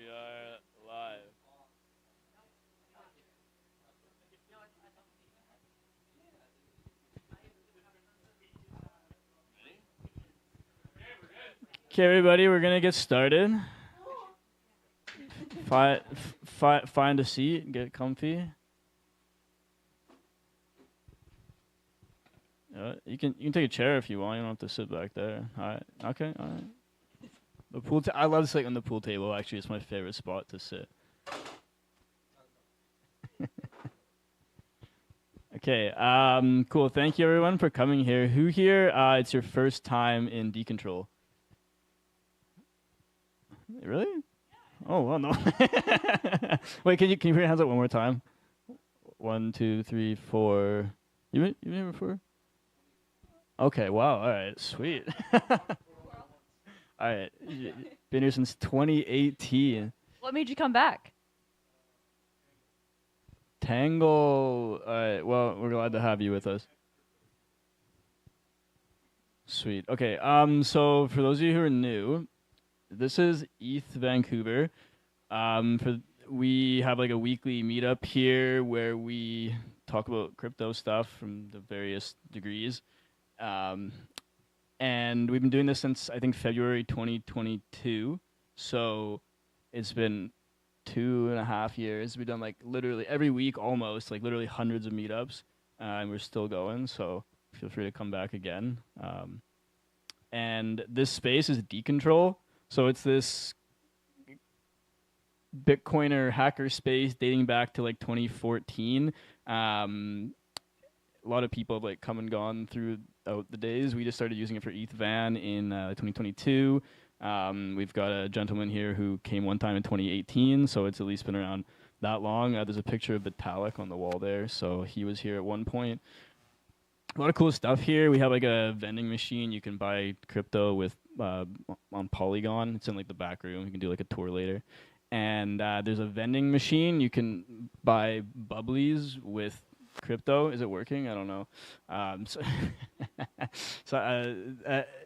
We are live. Okay, everybody, we're gonna get started. Find a seat, get comfy. You can take a chair if you want. You don't have to sit back there. All right. Okay. All right. The pool. I love sitting on the pool table. Actually, it's my favorite spot to sit. Okay. Cool. Thank you, everyone, for coming here. Who here? It's your first time in Decontrol. Really? Oh well, no. Wait, can you put your hands up one more time? 1, 2, 3, 4. You been here before? Okay. Wow. All right. Sweet. All right. Been here since 2018. What made you come back? Tangle. All right. Well, we're glad to have you with us. Sweet. Okay. So for those of you who are new, this is ETH Vancouver. For we have like a weekly meetup here where we talk about crypto stuff from the various degrees. Um, and we've been doing this since I think February 2022. So it's been 2.5 years. We've done like literally every week, almost like literally hundreds of meetups, and we're still going. So feel free to come back again. And this space is Decontrol. So it's this Bitcoiner hacker space dating back to like 2014. A lot of people have like come and gone throughout the days. We just started using it for EthVan in 2022. We've got a gentleman here who came one time in 2018, so it's at least been around that long. There's a picture of Vitalik on the wall there, so he was here at one point. A lot of cool stuff here. We have like a vending machine. You can buy crypto with on Polygon. It's in like the back room. You can do like a tour later. And there's a vending machine. You can buy bubblies with crypto. Is it working? I don't know. So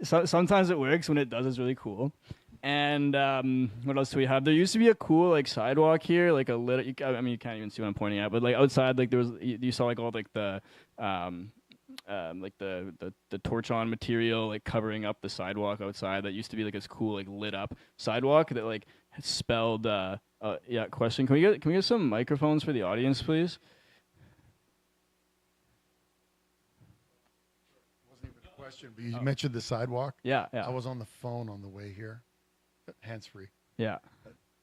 sometimes it works. When it does, it's really cool. And what else do we have? There used to be a cool like sidewalk here, like a little. I mean, you can't even see what I'm pointing at, but like outside, like there was. You saw like all like the. Like the torch on material like covering up the sidewalk outside that used to be like this cool like lit up sidewalk that like spelled yeah, question, can we get some microphones for the audience, please? Wasn't even a question, but you mentioned the sidewalk. Yeah. I was on the phone on the way here, hands free. Yeah.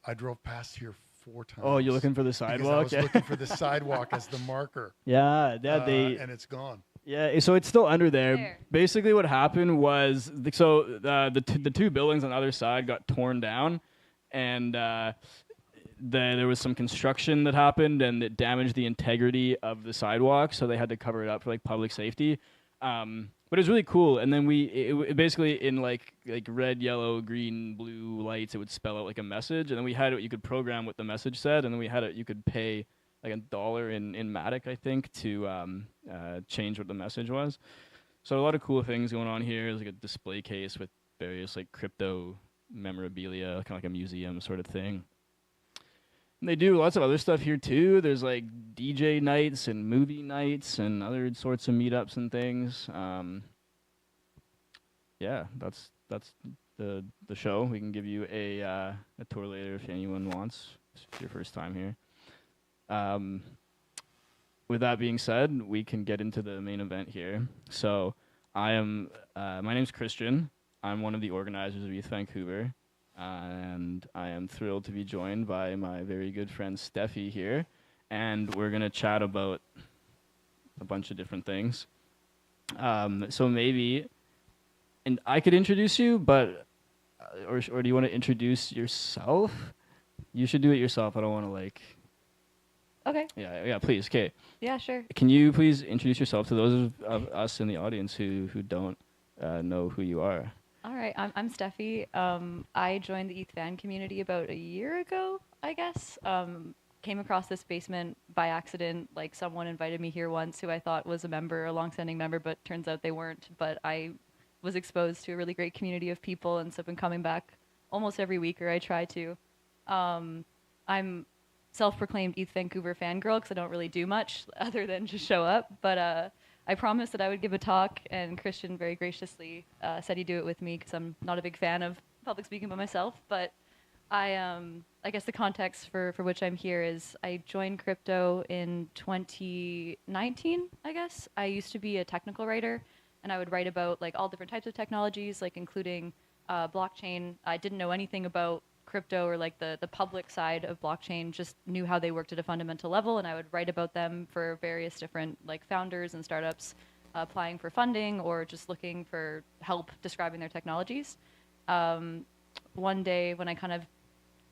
I drove past here 4 times. Oh, you're looking for the because sidewalk? I was looking for the sidewalk as the marker. Yeah, and it's gone. Yeah, so it's still under there. There. Basically, what happened was, the two buildings on the other side got torn down, and there was some construction that happened, and it damaged the integrity of the sidewalk, so they had to cover it up for like public safety. But it was really cool. And then it basically in like red, yellow, green, blue lights, it would spell out like a message, and then we had it. You could program what the message said, and then we had it. You could pay like $1 in Matic, I think, to change what the message was. So a lot of cool things going on here. There's like a display case with various like crypto memorabilia, kind of like a museum sort of thing. And they do lots of other stuff here too. There's like DJ nights and movie nights and other sorts of meetups and things. Yeah, that's the show. We can give you a tour later if anyone wants. It's your first time here. With that being said, we can get into the main event here. So my name's Christian. I'm one of the organizers of ETH Vancouver. And I am thrilled to be joined by my very good friend Steffi here. And we're going to chat about a bunch of different things. So maybe, and I could introduce you, but, or do you want to introduce yourself? You should do it yourself. I don't want to like... Okay. Yeah, please. Okay. Yeah, sure. Can you please introduce yourself to those of us in the audience who don't know who you are? All right. I'm Steffi. I joined the EthVan community about a year ago, I guess. Came across this basement by accident. Like someone invited me here once who I thought was a longstanding member, but turns out they weren't. But I was exposed to a really great community of people, and so I've been coming back almost every week, or I try to. I'm self-proclaimed ETH Vancouver fangirl because I don't really do much other than just show up. But I promised that I would give a talk, and Christian very graciously said he'd do it with me because I'm not a big fan of public speaking by myself. But I guess the context for which I'm here is I joined crypto in 2019, I guess. I used to be a technical writer, and I would write about like all different types of technologies, like including blockchain. I didn't know anything about crypto or like the public side of blockchain, just knew how they worked at a fundamental level, and I would write about them for various different like founders and startups applying for funding or just looking for help describing their technologies. One day when I kind of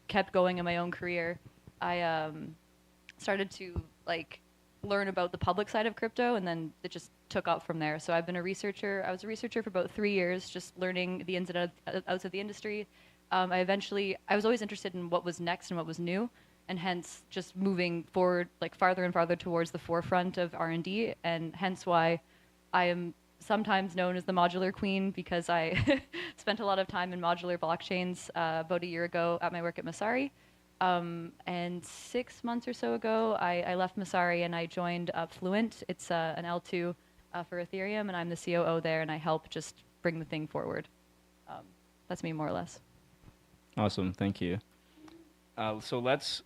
kept going in my own career, I started to like learn about the public side of crypto, and then it just took off from there. So I've been a researcher. I was a researcher for about 3 years, just learning the ins and outs of the industry. I was always interested in what was next and what was new, and hence just moving forward like farther and farther towards the forefront of R&D, and hence why I am sometimes known as the modular queen, because I spent a lot of time in modular blockchains about a year ago at my work at Masari. And 6 months or so ago, I left Masari and I joined Fluent. It's an L2 for Ethereum, and I'm the COO there, and I help just bring the thing forward. That's me more or less. Awesome, thank you. So let's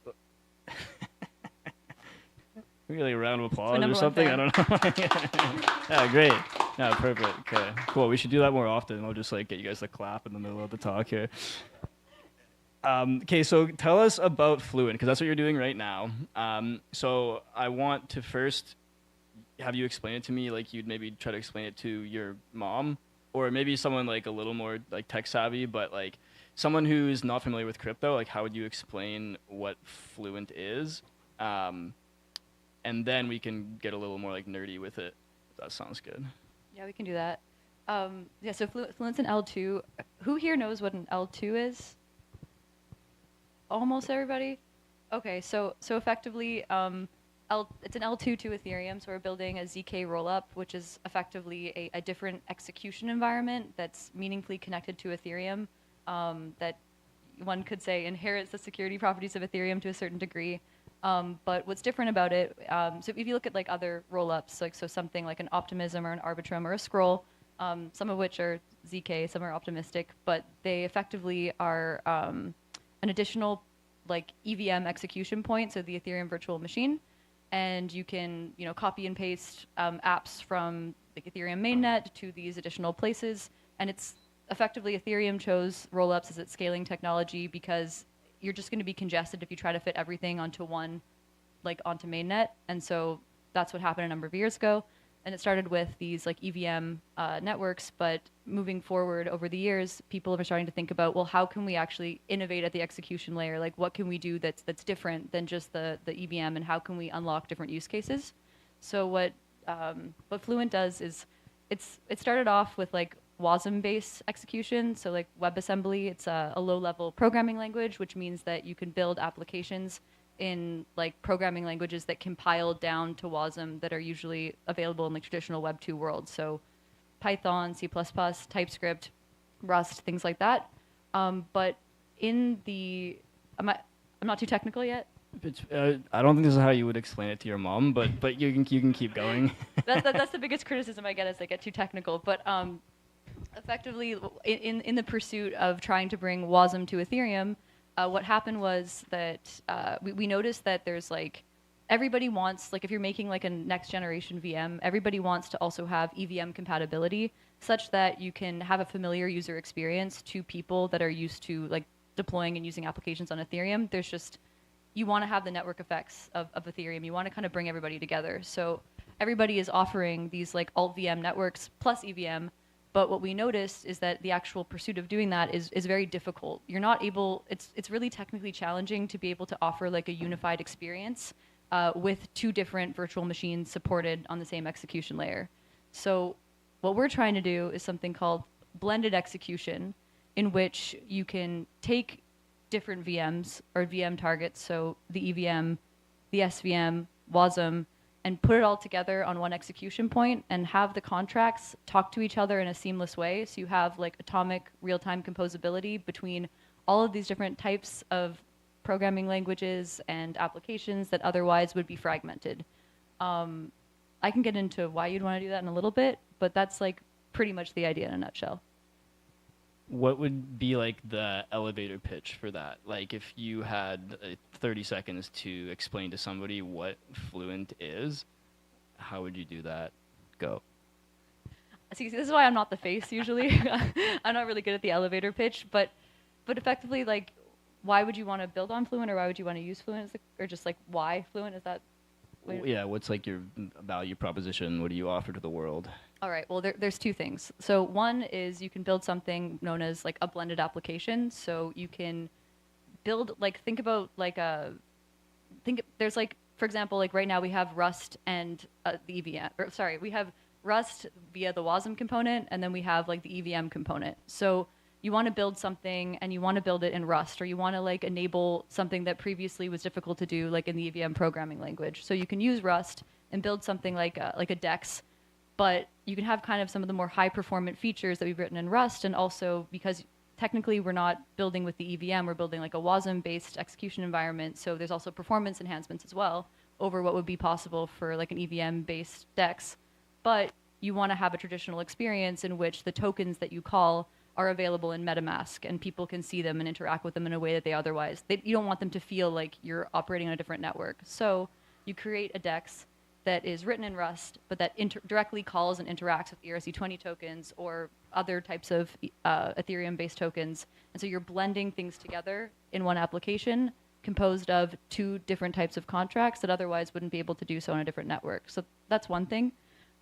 really a round of applause or something. I don't know. Yeah, great. Yeah, perfect. Okay, cool. We should do that more often. I'll just like get you guys to clap in the middle of the talk here. Okay, so tell us about Fluent, because that's what you're doing right now. So I want to first have you explain it to me, like you'd maybe try to explain it to your mom, or maybe someone like a little more like tech savvy, but like someone who's not familiar with crypto, like how would you explain what Fluent is? And then we can get a little more like nerdy with it. That sounds good. Yeah, we can do that. Yeah, so Fluent's an L2. Who here knows what an L2 is? Almost everybody? Okay, so effectively, it's an L2 to Ethereum, so we're building a ZK rollup, which is effectively a different execution environment that's meaningfully connected to Ethereum, that one could say inherits the security properties of Ethereum to a certain degree. But what's different about it, so if you look at like other rollups, like so something like an Optimism or an Arbitrum or a Scroll, some of which are ZK, some are optimistic, but they effectively are an additional like EVM execution point, so the Ethereum virtual machine, and you can copy and paste apps from the Ethereum mainnet to these additional places, and it's effectively Ethereum chose rollups as its scaling technology because you're just going to be congested if you try to fit everything onto onto mainnet, and so that's what happened a number of years ago. And it started with these like EVM networks, but moving forward over the years, people are starting to think about, well, how can we actually innovate at the execution layer? Like, what can we do that's different than just the EVM, and how can we unlock different use cases? So what Fluent does is it started off with like WASM-based execution, so like WebAssembly. It's a low-level programming language, which means that you can build applications in like programming languages that compile down to WASM that are usually available in like traditional Web 2 worlds. So Python, C++, TypeScript, Rust, things like that. But in the, I'm not too technical yet. I don't think this is how you would explain it to your mom, but you can keep going. That's the biggest criticism I get, is I get too technical. But effectively, in the pursuit of trying to bring WASM to Ethereum, what happened was that we noticed that there's like, everybody wants, like if you're making like a next generation VM, everybody wants to also have EVM compatibility such that you can have a familiar user experience to people that are used to like deploying and using applications on Ethereum. There's just, you want to have the network effects of Ethereum. You want to kind of bring everybody together. So everybody is offering these like alt VM networks plus EVM. But what we noticed is that the actual pursuit of doing that is very difficult. You're not able, it's really technically challenging to be able to offer like a unified experience with two different virtual machines supported on the same execution layer. So what we're trying to do is something called blended execution, in which you can take different VMs or VM targets, so the EVM, the SVM, WASM, and put it all together on one execution point and have the contracts talk to each other in a seamless way. So you have like atomic real-time composability between all of these different types of programming languages and applications that otherwise would be fragmented. I can get into why you'd want to do that in a little bit, but that's like pretty much the idea in a nutshell. What would be like the elevator pitch for that? Like if you had 30 seconds to explain to somebody what Fluent is, how would you do that? Go. See, this is why I'm not the face usually. I'm not really good at the elevator pitch, but effectively, like, why would you want to build on Fluent, or why would you want to use Fluent, or just like why Fluent? Is that? Yeah, what's like your value proposition? What do you offer to the world? All right, well, there's two things. So one is you can build something known as like a blended application. So you can build, like, think about like there's like, for example, like right now we have Rust and the EVM, or sorry, we have Rust via the WASM component, and then we have like the EVM component. So you want to build something and you want to build it in Rust, or you want to like enable something that previously was difficult to do, like in the EVM programming language. So you can use Rust and build something like a DEX, but you can have kind of some of the more high performant features that we've written in Rust, and also because technically we're not building with the EVM, we're building like a WASM based execution environment. So there's also performance enhancements as well over what would be possible for like an EVM based DEX. But you want to have a traditional experience in which the tokens that you call are available in MetaMask, and people can see them and interact with them in a way that they otherwise, you don't want them to feel like you're operating on a different network. So you create a DEX that is written in Rust, but that directly calls and interacts with ERC20 tokens or other types of Ethereum-based tokens. And so you're blending things together in one application composed of two different types of contracts that otherwise wouldn't be able to do so on a different network. So that's one thing.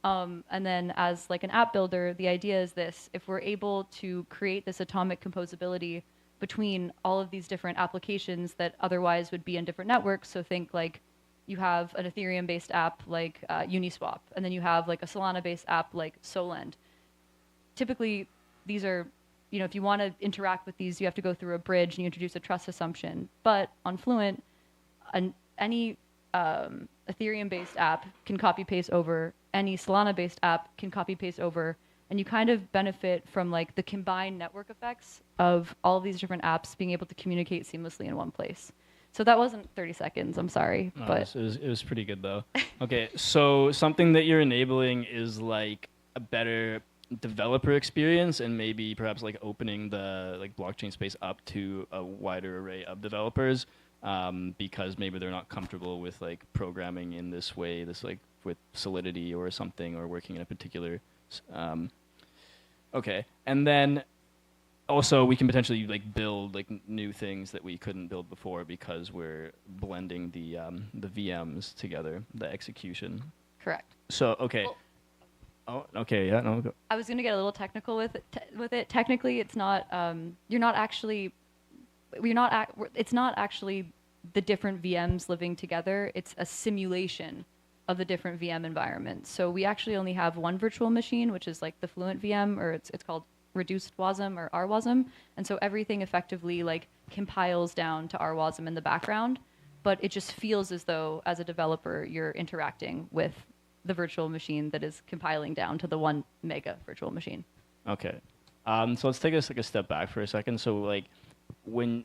And then as like an app builder, the idea is this: if we're able to create this atomic composability between all of these different applications that otherwise would be in different networks, so think like you have an Ethereum-based app like Uniswap, and then you have like a Solana-based app like Solend. Typically, these are, you know, if you want to interact with these, you have to go through a bridge and you introduce a trust assumption. But on Fluent, any Ethereum-based app can copy-paste over, any Solana-based app can copy-paste over, and you kind of benefit from like the combined network effects of all of these different apps being able to communicate seamlessly in one place. So that wasn't 30 seconds, I'm sorry, No, but it was pretty good though. Okay, so something that you're enabling is like a better developer experience, and maybe perhaps like opening the like blockchain space up to a wider array of developers, because maybe they're not comfortable with like programming in this way, this like with Solidity or something, or working in a particular. Okay, and then also we can potentially like build like new things that we couldn't build before because we're blending the VMs together, the execution. correct. So okay. Well, Oh, okay, yeah, no, go. I was going to get a little technical with it. Technically, it's not. You're not actually. It's not actually the different VMs living together. It's a simulation of the different VM environments. So we actually only have one virtual machine, which is like the Fluent VM, or it's called reduced WASM or RWASM. And so everything effectively like compiles down to RWASM in the background, but it just feels as though as a developer you're interacting with the virtual machine that is compiling down to the 1 mega virtual machine. Okay. So let's take a step back for a second. So like when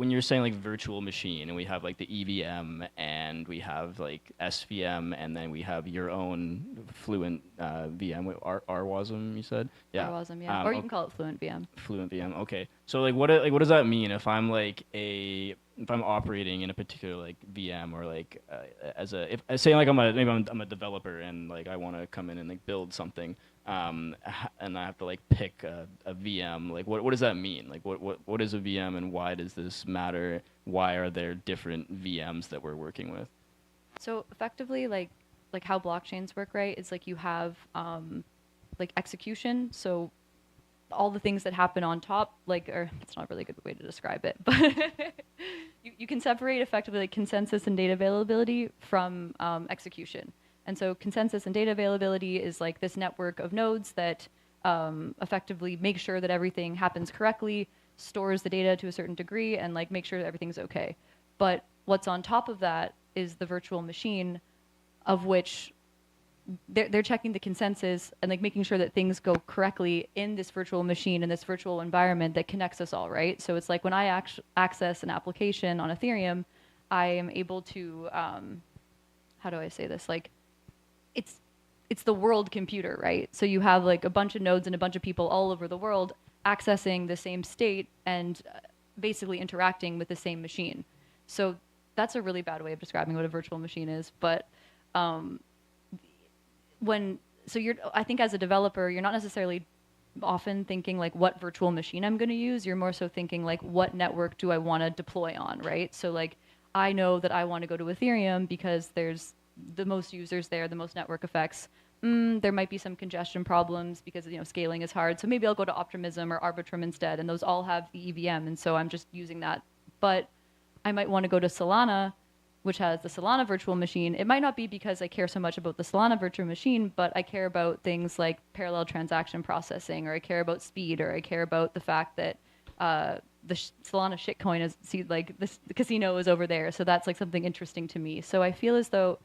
you're saying like virtual machine, and we have like the EVM, and we have like SVM, and then we have your own Fluent VM, RWASM, you said? Yeah. RWASM, yeah. Or you can call it Fluent VM. Fluent VM. Okay. So like what does that mean if I'm if I'm operating in a particular like VM, or like if say like I'm a developer, and like I want to come in and like build something, and I have to like pick a VM, like what does that mean? Like what is a VM, and why does this matter? Why are there different VMs that we're working with? So effectively, like how blockchains work, right? It's like you have like execution. So all the things that happen on top, like, or it's not really a good way to describe it, but you can separate effectively like consensus and data availability from execution. And so consensus and data availability is like this network of nodes that effectively make sure that everything happens correctly, stores the data to a certain degree, and like make sure that everything's okay. But what's on top of that is the virtual machine, of which they're checking the consensus and like making sure that things go correctly in this virtual machine, in this virtual environment that connects us all, right? So it's like when I access an application on Ethereum, I am able to, how do I say this? Like, it's the world computer, right? So you have like a bunch of nodes and a bunch of people all over the world accessing the same state and basically interacting with the same machine. So that's a really bad way of describing what a virtual machine is. But I think as a developer, you're not necessarily often thinking like what virtual machine I'm going to use. You're more so thinking like what network do I want to deploy on, right? So like I know that I want to go to Ethereum because there's the most users there, the most network effects. There might be some congestion problems because scaling is hard. So maybe I'll go to Optimism or Arbitrum instead, and those all have the EVM, and so I'm just using that. But I might want to go to Solana, which has the Solana virtual machine. It might not be because I care so much about the Solana virtual machine, but I care about things like parallel transaction processing, or I care about speed, or I care about the fact that the Solana shitcoin is the casino is over there. So that's like something interesting to me. So I feel as though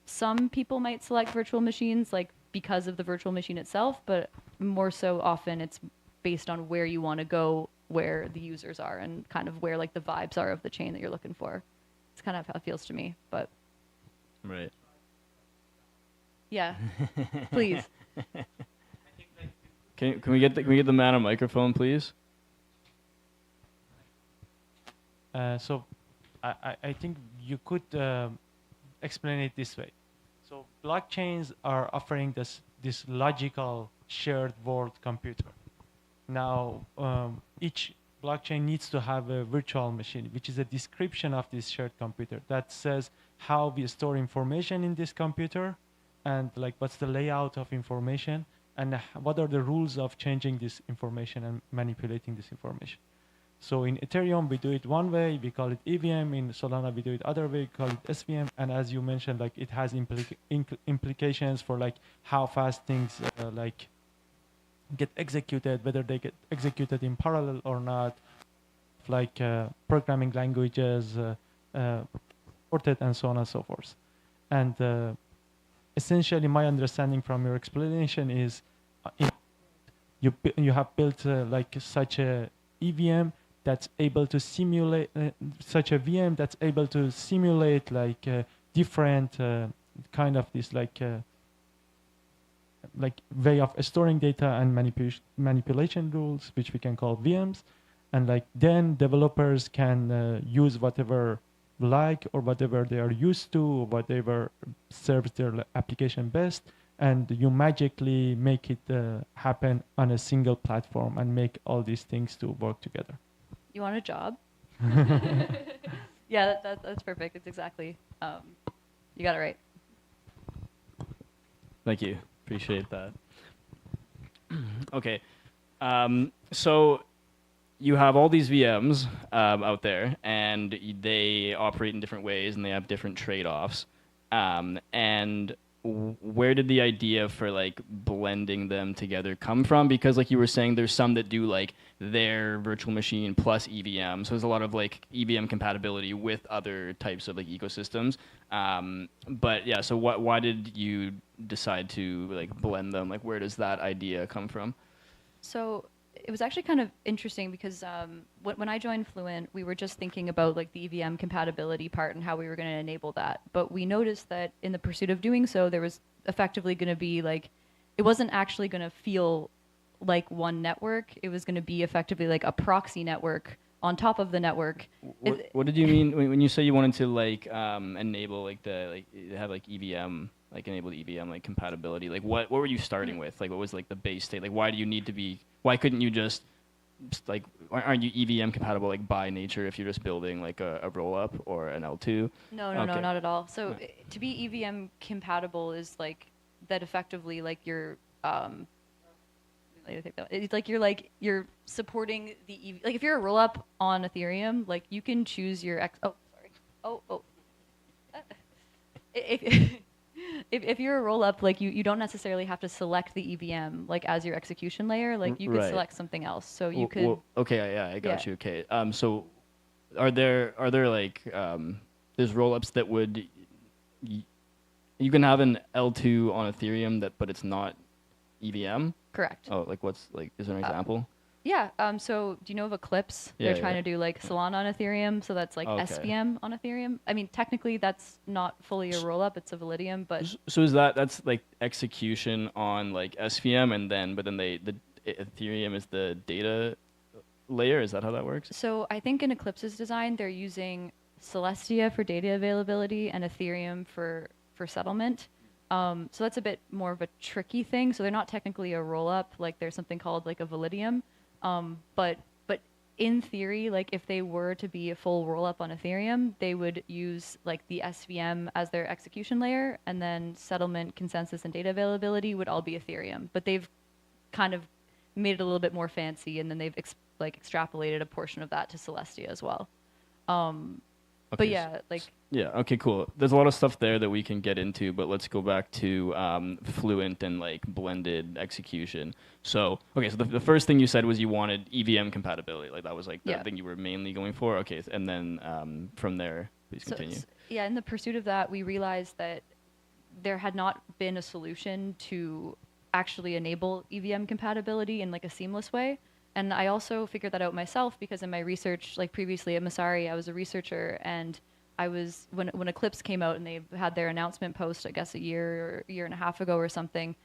some people might select virtual machines like because of the virtual machine itself, but more so often it's based on where you want to go, where the users are, and kind of where like the vibes are of the chain that you're looking for. It's kind of how it feels to me, but right. Yeah, please. Can we get the man a microphone, please? So I think you could explain it this way. So blockchains are offering this logical shared world computer. Now each blockchain needs to have a virtual machine, which is a description of this shared computer that says how we store information in this computer, and like what's the layout of information, and what are the rules of changing this information and manipulating this information. So in Ethereum, we do it one way, we call it EVM. In Solana, we do it other way, we call it SVM. And as you mentioned, like it has implications for like how fast things like get executed, whether they get executed in parallel or not, like programming languages, ported, and so on and so forth. And essentially, my understanding from your explanation is you have built like such a EVM that's able to simulate such a VM that's able to simulate like different kind of this like way of storing data and manipulation rules, which we can call VMs, and like then developers can use whatever like or whatever they are used to, or whatever serves their application best, and you magically make it happen on a single platform and make all these things to work together. You want a job? Yeah, that's perfect. It's exactly, you got it right. Thank you. Appreciate that. Okay. So you have all these VMs out there, and they operate in different ways, and they have different trade-offs. And where did the idea for like blending them together come from? Because like you were saying, there's some that do like their virtual machine plus EVM. So there's a lot of like EVM compatibility with other types of like ecosystems. But yeah, so why did you decide to like blend them? Like where does that idea come from? So it was actually kind of interesting because when I joined Fluent, we were just thinking about like the EVM compatibility part and how we were going to enable that. But we noticed that in the pursuit of doing so, there was effectively going to be like, it wasn't actually going to feel like one network. It was going to be effectively like a proxy network on top of the network. What did you mean when you say you wanted to like enable like have like EVM, like enable the EVM like compatibility? Like what were you starting with? Like what was like the base state? Like why couldn't you just like, aren't you EVM compatible like by nature if you're just building like a roll up or an L2? No, not at all. So to be EVM compatible is like that effectively like you're it's like you're supporting the like if you're a roll up on Ethereum, like you can choose your if you're a roll up, like you don't necessarily have to select the EVM like as your execution layer. Like you could select something else. So you could. Okay, yeah, I got you. Okay, so are there like there's roll ups that would You can have an L2 on Ethereum but it's not EVM. Correct. Oh, like is there an example? Yeah. So do you know of Eclipse? Yeah, They're trying to do like Solana on Ethereum, so that's like Okay. SVM on Ethereum. I mean, technically that's not fully a rollup; it's a Validium, but So that's like execution on like SVM, but then the Ethereum is the data layer. Is that how that works? so I think in Eclipse's design, they're using Celestia for data availability and Ethereum for settlement. So that's a bit more of a tricky thing. So they're not technically a rollup. Like there's something called like a Validium. But in theory, like if they were to be a full rollup on Ethereum, they would use like the SVM as their execution layer, and then settlement, consensus, and data availability would all be Ethereum. But they've kind of made it a little bit more fancy, and then they've extrapolated a portion of that to Celestia as well. But Okay, yeah, like Yeah, okay, cool. There's a lot of stuff there that we can get into, but let's go back to Fluent and like blended execution. So, okay, so the first thing you said was you wanted EVM compatibility. Like that was like the Yeah. thing you were mainly going for. Okay, and then from there, please continue. Yeah, in the pursuit of that, we realized that there had not been a solution to actually enable EVM compatibility in like a seamless way. And I also figured that out myself because in my research, like previously at Masari, I was a researcher, and I was when Eclipse came out and they had their announcement post, I guess a year and a half ago or something.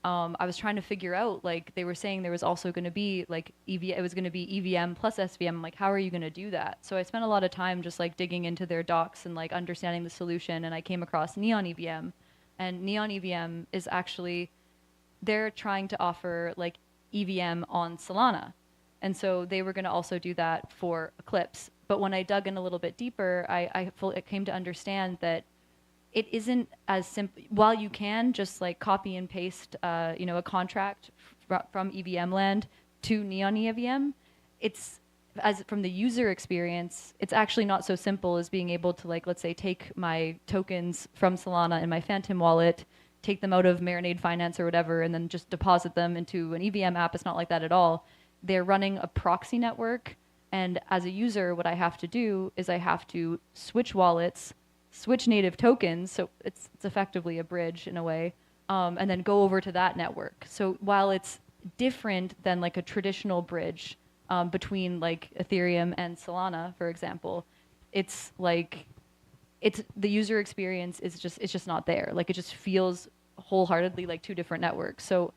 I was trying to figure out, like they were saying there was also going to be like it was going to be EVM plus SVM. I'm like, how are you going to do that? So I spent a lot of time just like digging into their docs and like understanding the solution, and I came across Neon EVM, and Neon EVM is actually they're trying to offer like EVM on Solana. And so they were going to also do that for Eclipse. But when I dug in a little bit deeper, I came to understand that it isn't as simple. While you can just like copy and paste, a contract from EVM land to Neon EVM, it's from the user experience, it's actually not so simple as being able to like, let's say, take my tokens from Solana in my Phantom wallet, take them out of Marinade Finance or whatever, and then just deposit them into an EVM app. It's not like that at all. They're running a proxy network, and as a user, what I have to do is I have to switch wallets, switch native tokens, so it's effectively a bridge in a way, and then go over to that network. So while it's different than like a traditional bridge between like Ethereum and Solana, for example, it's the user experience is just not there. Like it just feels wholeheartedly like two different networks. So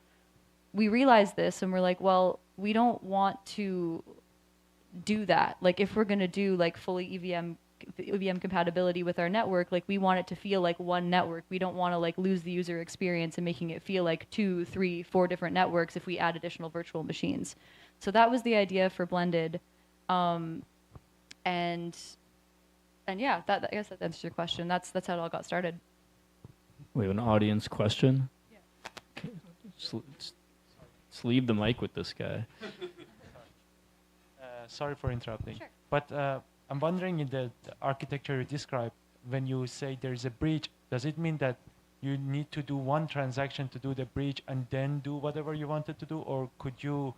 we realized this, and we're like, well, we don't want to do that. Like if we're going to do like fully EVM compatibility with our network, like we want it to feel like one network. We don't want to like lose the user experience and making it feel like 2, 3, 4 different networks if we add additional virtual machines. So that was the idea for blended. And yeah, I guess that answers your question. That's how it all got started. We have an audience question. Yeah. Okay. Just leave the mic with this guy. Sorry for interrupting. Sure. But I'm wondering, in the architecture you described, when you say there's a bridge, does it mean that you need to do one transaction to do the bridge and then do whatever you wanted to do? Or could you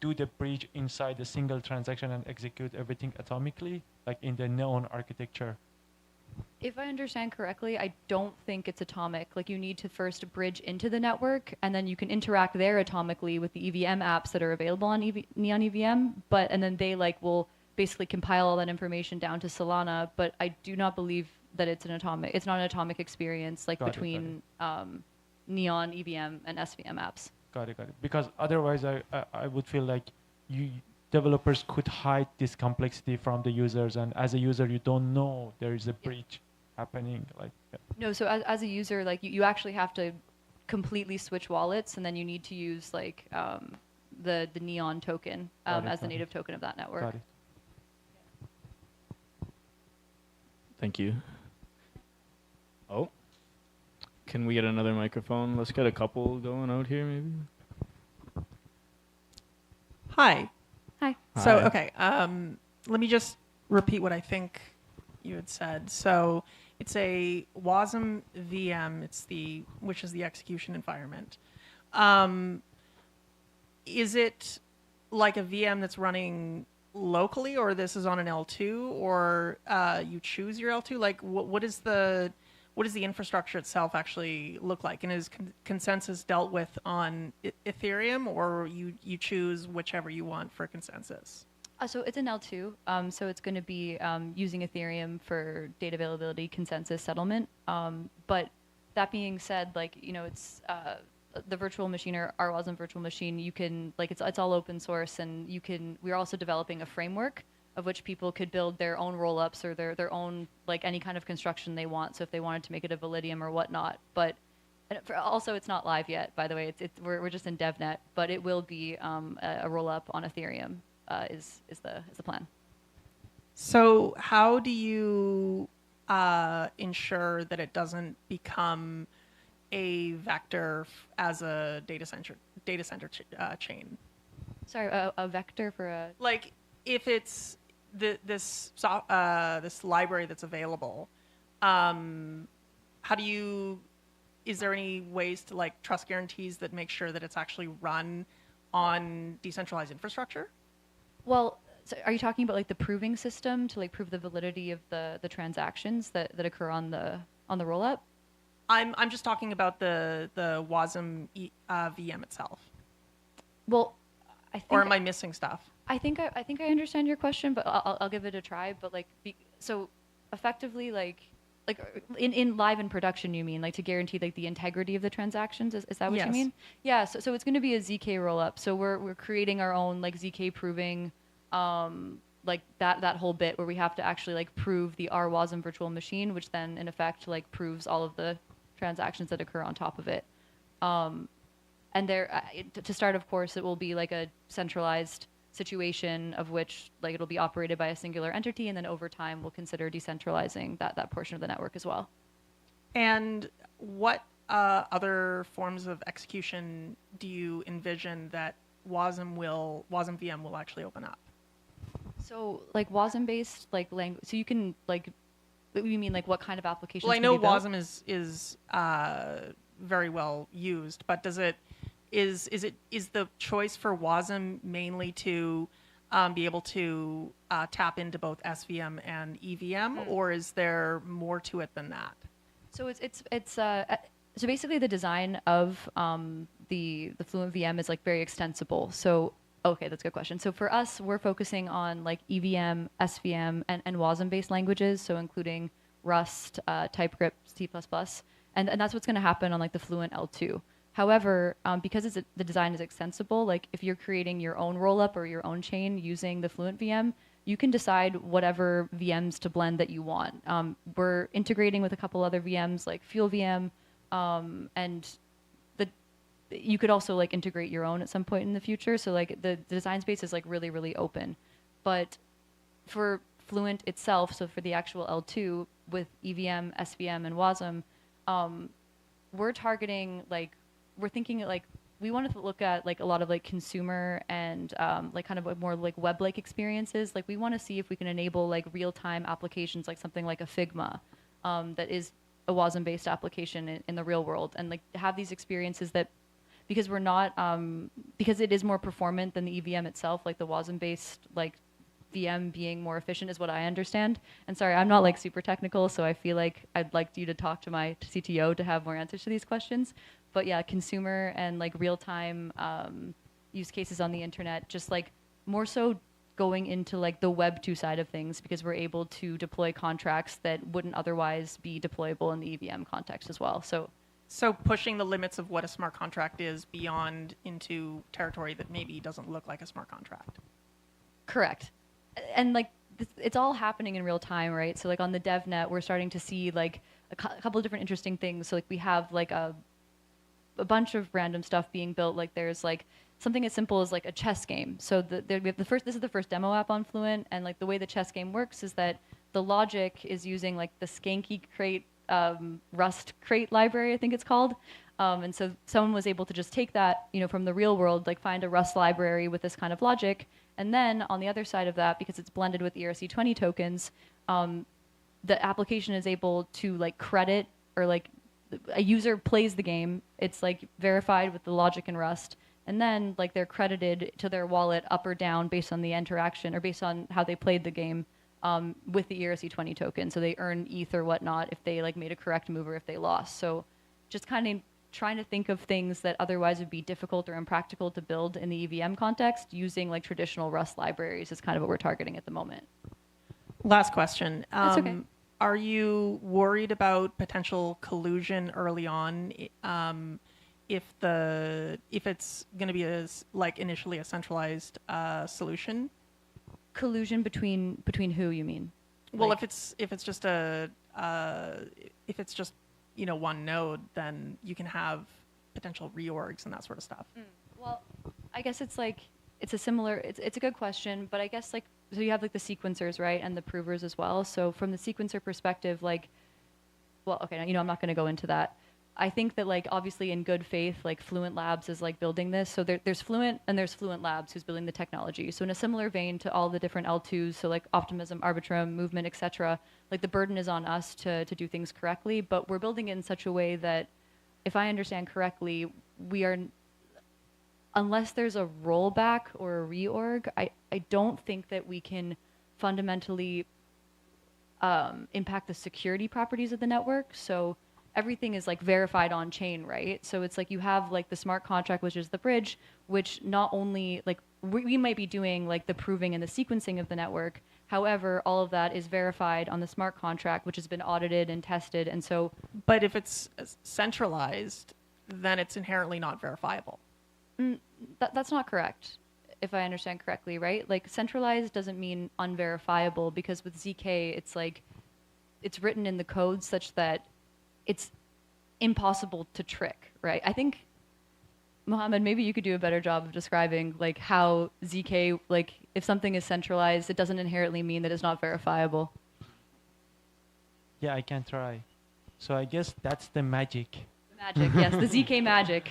do the bridge inside a single transaction and execute everything atomically, like in the Neon architecture? If I understand correctly, I don't think it's atomic. Like you need to first bridge into the network, and then you can interact there atomically with the EVM apps that are available on Neon EVM. And then they like will basically compile all that information down to Solana. But I do not believe that it's not an atomic experience like between Neon EVM and SVM apps. Got it. Because otherwise, I would feel like developers could hide this complexity from the users, and as a user, you don't know there is a bridge happening. No, so as a user, like you actually have to completely switch wallets, and then you need to use like the Neon token as the native token of that network. Got it. Thank you. Oh, can we get another microphone? Let's get a couple going out here, maybe. Hi. Hi. So, Hi. okay, let me just repeat what I think you had said. So it's a WASM VM, which is the execution environment. Is it like a VM that's running locally, or this is on an L2, or you choose your L2? Like, what is the what does the infrastructure itself actually look like? And is consensus dealt with on Ethereum, or you choose whichever you want for consensus? So it's an L2. So it's going to be using Ethereum for data availability, consensus, settlement. But that being said, like, you know, it's the virtual machine or our Wasm virtual machine. You can, like, it's all open source, and you can. We're also developing a framework of which people could build their own roll-ups or their own, like, any kind of construction they want. So if they wanted to make it a Validium or whatnot, but also it's not live yet, by the way. We're just in DevNet, but it will be a roll-up on Ethereum. Is the plan. So how do you ensure that it doesn't become a vector as a data center chain? Sorry, a vector for a... Like, if it's this library that's available, how do you... Is there any ways to, like, trust guarantees that make sure that it's actually run on decentralized infrastructure? Well, so are you talking about, like, the proving system to, like, prove the validity of the transactions that occur on the rollup? I'm just talking about the Wasm VM itself. Well, I think... Or am I missing stuff? I think I understand your question, but I'll give it a try. But, like, so effectively, like in live in production, you mean, like, to guarantee, like, the integrity of the transactions? Is that what Yes. you mean? Yeah. So it's going to be a ZK rollup. So we're creating our own, like, ZK proving, like, that whole bit where we have to actually, like, prove the R Wasm virtual machine, which then in effect, like, proves all of the transactions that occur on top of it. And there, to start, of course, it will be like a centralized situation of which, like, it'll be operated by a singular entity, and then over time we'll consider decentralizing that portion of the network as well. And what other forms of execution do you envision that Wasm VM will actually open up? So, like, Wasm based, like, language. So you can, like, you mean, like, what kind of applications? Well, I can know be built? Wasm is very well used, but is the choice for Wasm mainly to be able to tap into both SVM and EVM, or is there more to it than that? So so basically the design of the Fluent VM is, like, very extensible. So okay, that's a good question. So for us, we're focusing on, like, EVM, SVM, and Wasm based languages, so including Rust, TypeScript, C++, and that's what's going to happen on, like, the Fluent L2. However, because the design is extensible, like, if you're creating your own rollup or your own chain using the Fluent VM, you can decide whatever VMs to blend that you want. We're integrating with a couple other VMs like Fuel VM, and you could also, like, integrate your own at some point in the future. So, like, the design space is, like, really, really open. But for Fluent itself, so for the actual L2 with EVM, SVM, and Wasm, we're targeting, like, we're thinking, like, we wanted to look at, like, a lot of, like, consumer and like, kind of more, like, web-like experiences. Like, we want to see if we can enable, like, real-time applications, like something like a Figma that is a Wasm-based application in the real world, and, like, have these experiences that, because we're not because it is more performant than the EVM itself, like the Wasm-based, like, VM being more efficient is what I understand. And sorry, I'm not, like, super technical, so I feel like I'd like you to talk to my CTO to have more answers to these questions. But yeah, consumer and, like, real-time use cases on the internet, just, like, more so going into, like, the Web 2 side of things, because we're able to deploy contracts that wouldn't otherwise be deployable in the EVM context as well. So pushing the limits of what a smart contract is beyond into territory that maybe doesn't look like a smart contract. Correct. And, like, it's all happening in real time, right? So, like, on the DevNet, we're starting to see, like, a couple of different interesting things. So, like, we have, like, a bunch of random stuff being built. Like, there's, like, something as simple as, like, a chess game. So we have this is the first demo app on Fluent, and, like, the way the chess game works is that the logic is using, like, the Skanky crate, Rust crate library, I think it's called. And so someone was able to just take that, you know, from the real world, like, find a Rust library with this kind of logic. And then on the other side of that, because it's blended with ERC20 tokens, the application is able to, like, credit, or, like, a user plays the game. It's, like, verified with the logic in Rust. And then, like, they're credited to their wallet up or down based on the interaction or based on how they played the game. with the ERC20 token. So they earn ETH or whatnot if they like made a correct move or if they lost. So just kind of trying to think of things that otherwise would be difficult or impractical to build in the EVM context using like traditional Rust libraries is kind of what we're targeting at the moment. Last question. That's okay. Are you worried about potential collusion early on, if it's going to be like initially a centralized solution? Collusion between who, you mean? Well, Like- if it's just one node, then you can have potential reorgs and that sort of stuff. Well, I guess it's like it's a good question, but I guess like so you have like the sequencers, right, and the provers as well. So from the sequencer perspective, like, well, okay, I'm not going to go into that. I think that like obviously in good faith, like Fluent Labs is like building this. So there's Fluent and there's Fluent Labs who's building the technology. So in a similar vein to all the different L2s, so like Optimism, Arbitrum, Movement, etc. Like the burden is on us to do things correctly, but we're building it in such a way that, if I understand correctly, we are, unless there's a rollback or a reorg, I don't think that we can fundamentally impact the security properties of the network. So everything is like verified on chain, right? So it's like you have like the smart contract, which is the bridge, which not only like we might be doing like the proving and the sequencing of the network. However, all of that is verified on the smart contract, which has been audited and tested. And so, But if it's centralized, then it's inherently not verifiable. that's not correct, if I understand correctly, right? Like centralized doesn't mean unverifiable, because with ZK, it's like it's written in the code such that it's impossible to trick, right? I think, Mohammed, maybe you could do a better job of describing like how ZK, like if something is centralized, it doesn't inherently mean that it's not verifiable. Yeah, I can try. So I guess that's the magic. The magic, yes, the ZK magic.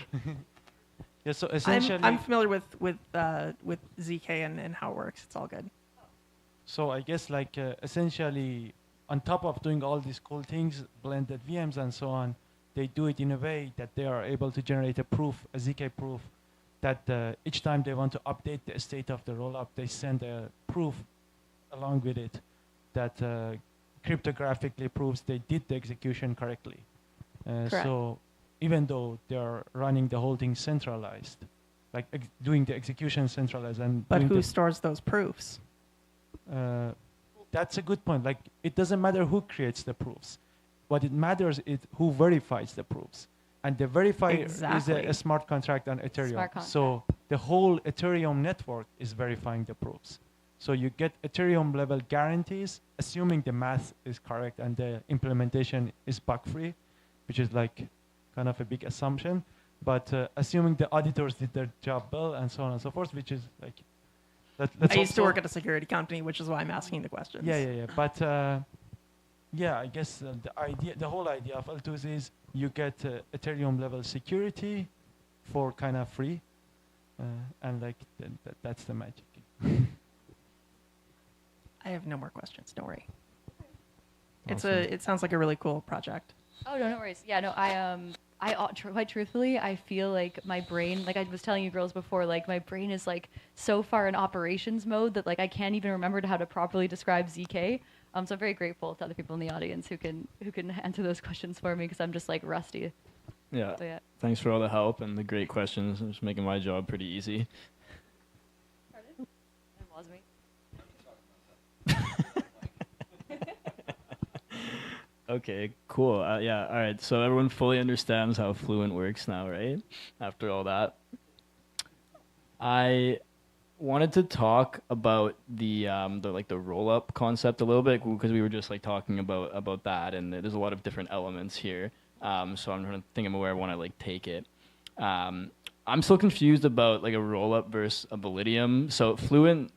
Yeah, so essentially, I'm familiar with ZK and how it works. It's all good. so I guess like essentially, on top of doing all these cool things, blended VMs and so on, they do it in a way that they are able to generate a proof, a ZK proof, that each time they want to update the state of the rollup, they send a proof along with it that cryptographically proves they did the execution correctly. Correct. So even though they're running the whole thing centralized, like doing the execution centralized and But doing who the stores those proofs? that's a good point. Like, it doesn't matter who creates the proofs. What it matters is who verifies the proofs. And the verifier is Exactly. a smart contract on Ethereum. Smart contract. So the whole Ethereum network is verifying the proofs. So you get Ethereum level guarantees, assuming the math is correct and the implementation is bug-free, which is like kind of a big assumption. But assuming the auditors did their job well and so on and so forth, which is like, I used to work at a security company, which is why I'm asking the questions. Yeah. But yeah, I guess the whole idea of L2s is you get Ethereum level security for kind of free, and like that's the magic. I have no more questions. Don't worry. Awesome. It sounds like a really cool project. Oh, no worries. Yeah, no, quite truthfully, I feel like my brain, like I was telling you girls before, like my brain is like so far in operations mode that like I can't even remember how to properly describe ZK. So I'm very grateful to other people in the audience who can answer those questions for me, because I'm just like rusty. Yeah. So yeah. Thanks for all the help and the great questions. It's making my job pretty easy. Pardon? It was me. Okay, cool. Yeah, all right. So everyone fully understands how Fluent works now, right? After all that. I wanted to talk about the roll-up concept a little bit, because we were just like talking about that, and there's a lot of different elements here. So I'm trying to think of where I want to like take it. I'm still confused about like a roll-up versus a Validium. So Fluent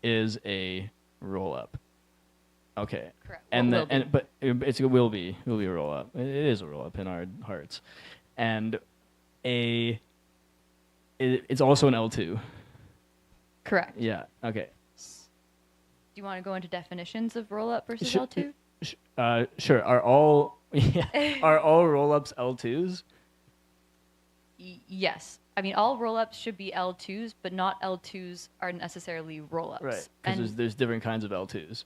is a roll-up. Okay. Correct. And Well, will be. but it will be a roll up. It is a roll up in our hearts, and it's also an L2. Correct. Yeah. Okay. Do you want to go into definitions of roll-up versus Sh- L2? Sure. Are all roll ups L2s? Yes. I mean, all roll-ups should be L2s, but not L2s are necessarily roll-ups. Right. And Because there's different kinds of L2s.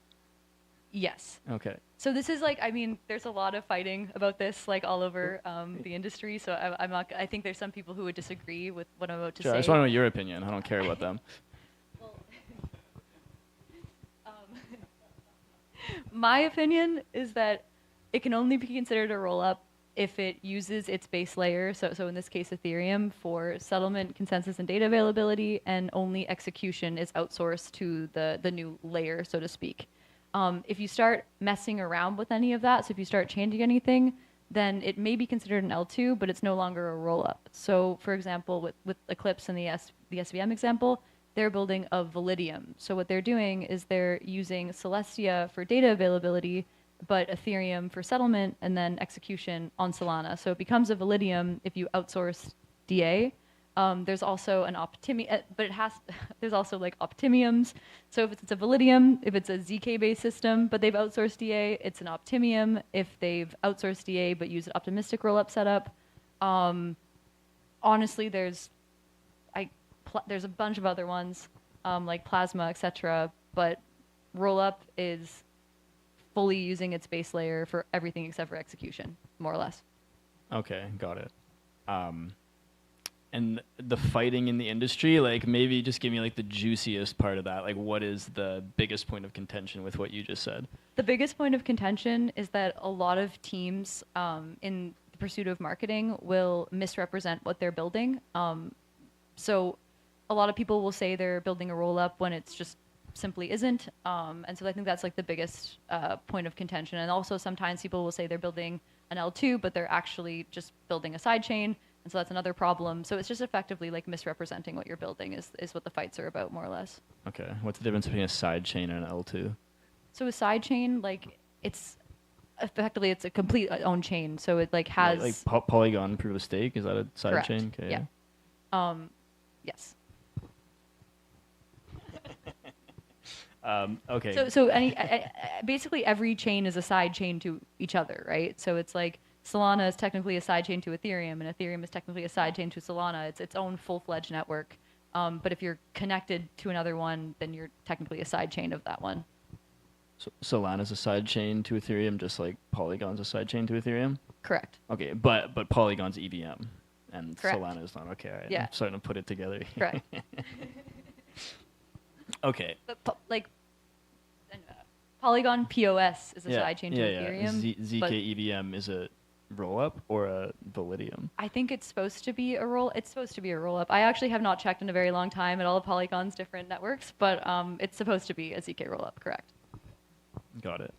Yes. Okay. So this is like, I mean, there's a lot of fighting about this, like all over the industry. So I'm not. I think there's some people who would disagree with what I'm about to Sure. I say. just want to know your opinion. I don't care about them. My opinion is that it can only be considered a rollup if it uses its base layer, so in this case Ethereum, for settlement, consensus, and data availability, and only execution is outsourced to the new layer, so to speak. If you start messing around with any of that, so if you start changing anything, then it may be considered an L2, but it's no longer a rollup. So for example, with Eclipse and the SVM example, they're building a Validium. So what they're doing is they're using Celestia for data availability, but Ethereum for settlement and then execution on Solana. So it becomes a Validium if you outsource DA. There's also an Optimium, but there's also like Optimiums. So if it's a Validium, if it's a ZK-based system, but they've outsourced DA, it's an Optimium. If they've outsourced DA but use an optimistic rollup setup, honestly, there's a bunch of other ones like Plasma, etc. But rollup is fully using its base layer for everything except for execution, more or less. Okay, got it. And the fighting in the industry, like maybe just give me like the juiciest part of that. Like what is the biggest point of contention with what you just said? The biggest point of contention is that a lot of teams in the pursuit of marketing will misrepresent what they're building. So a lot of people will say they're building a roll-up when it's just simply isn't. And so I think that's like the biggest point of contention. And also sometimes people will say they're building an L2, but they're actually just building a sidechain. And so that's another problem. So it's just effectively like misrepresenting what you're building is what the fights are about, more or less. Okay. What's the difference between a sidechain and an L2? So a sidechain, like it's effectively it's a complete own chain. So it like has like Polygon proof of stake. Is that a correct. sidechain? Okay. Yeah. Yes. Okay. So any basically every chain is a side chain to each other, right? So it's like Solana is technically a side chain to Ethereum, and Ethereum is technically a side chain to Solana. It's its own full-fledged network. But if you're connected to another one, then you're technically a side chain of that one. So Solana's a side chain to Ethereum, just like Polygon's a side chain to Ethereum? Correct. Okay, but Polygon's EVM and Correct. Solana's not. Okay, all right. Yeah. I'm starting to put it together. Correct. Okay. But Polygon POS is a Yeah, side chain to yeah. Ethereum. ZK but EVM is a roll-up or a Validium? I think it's supposed to be a roll. It's supposed to be a roll-up. I actually have not checked in a very long time at all of Polygon's different networks, but it's supposed to be a ZK roll-up. Correct. Got it.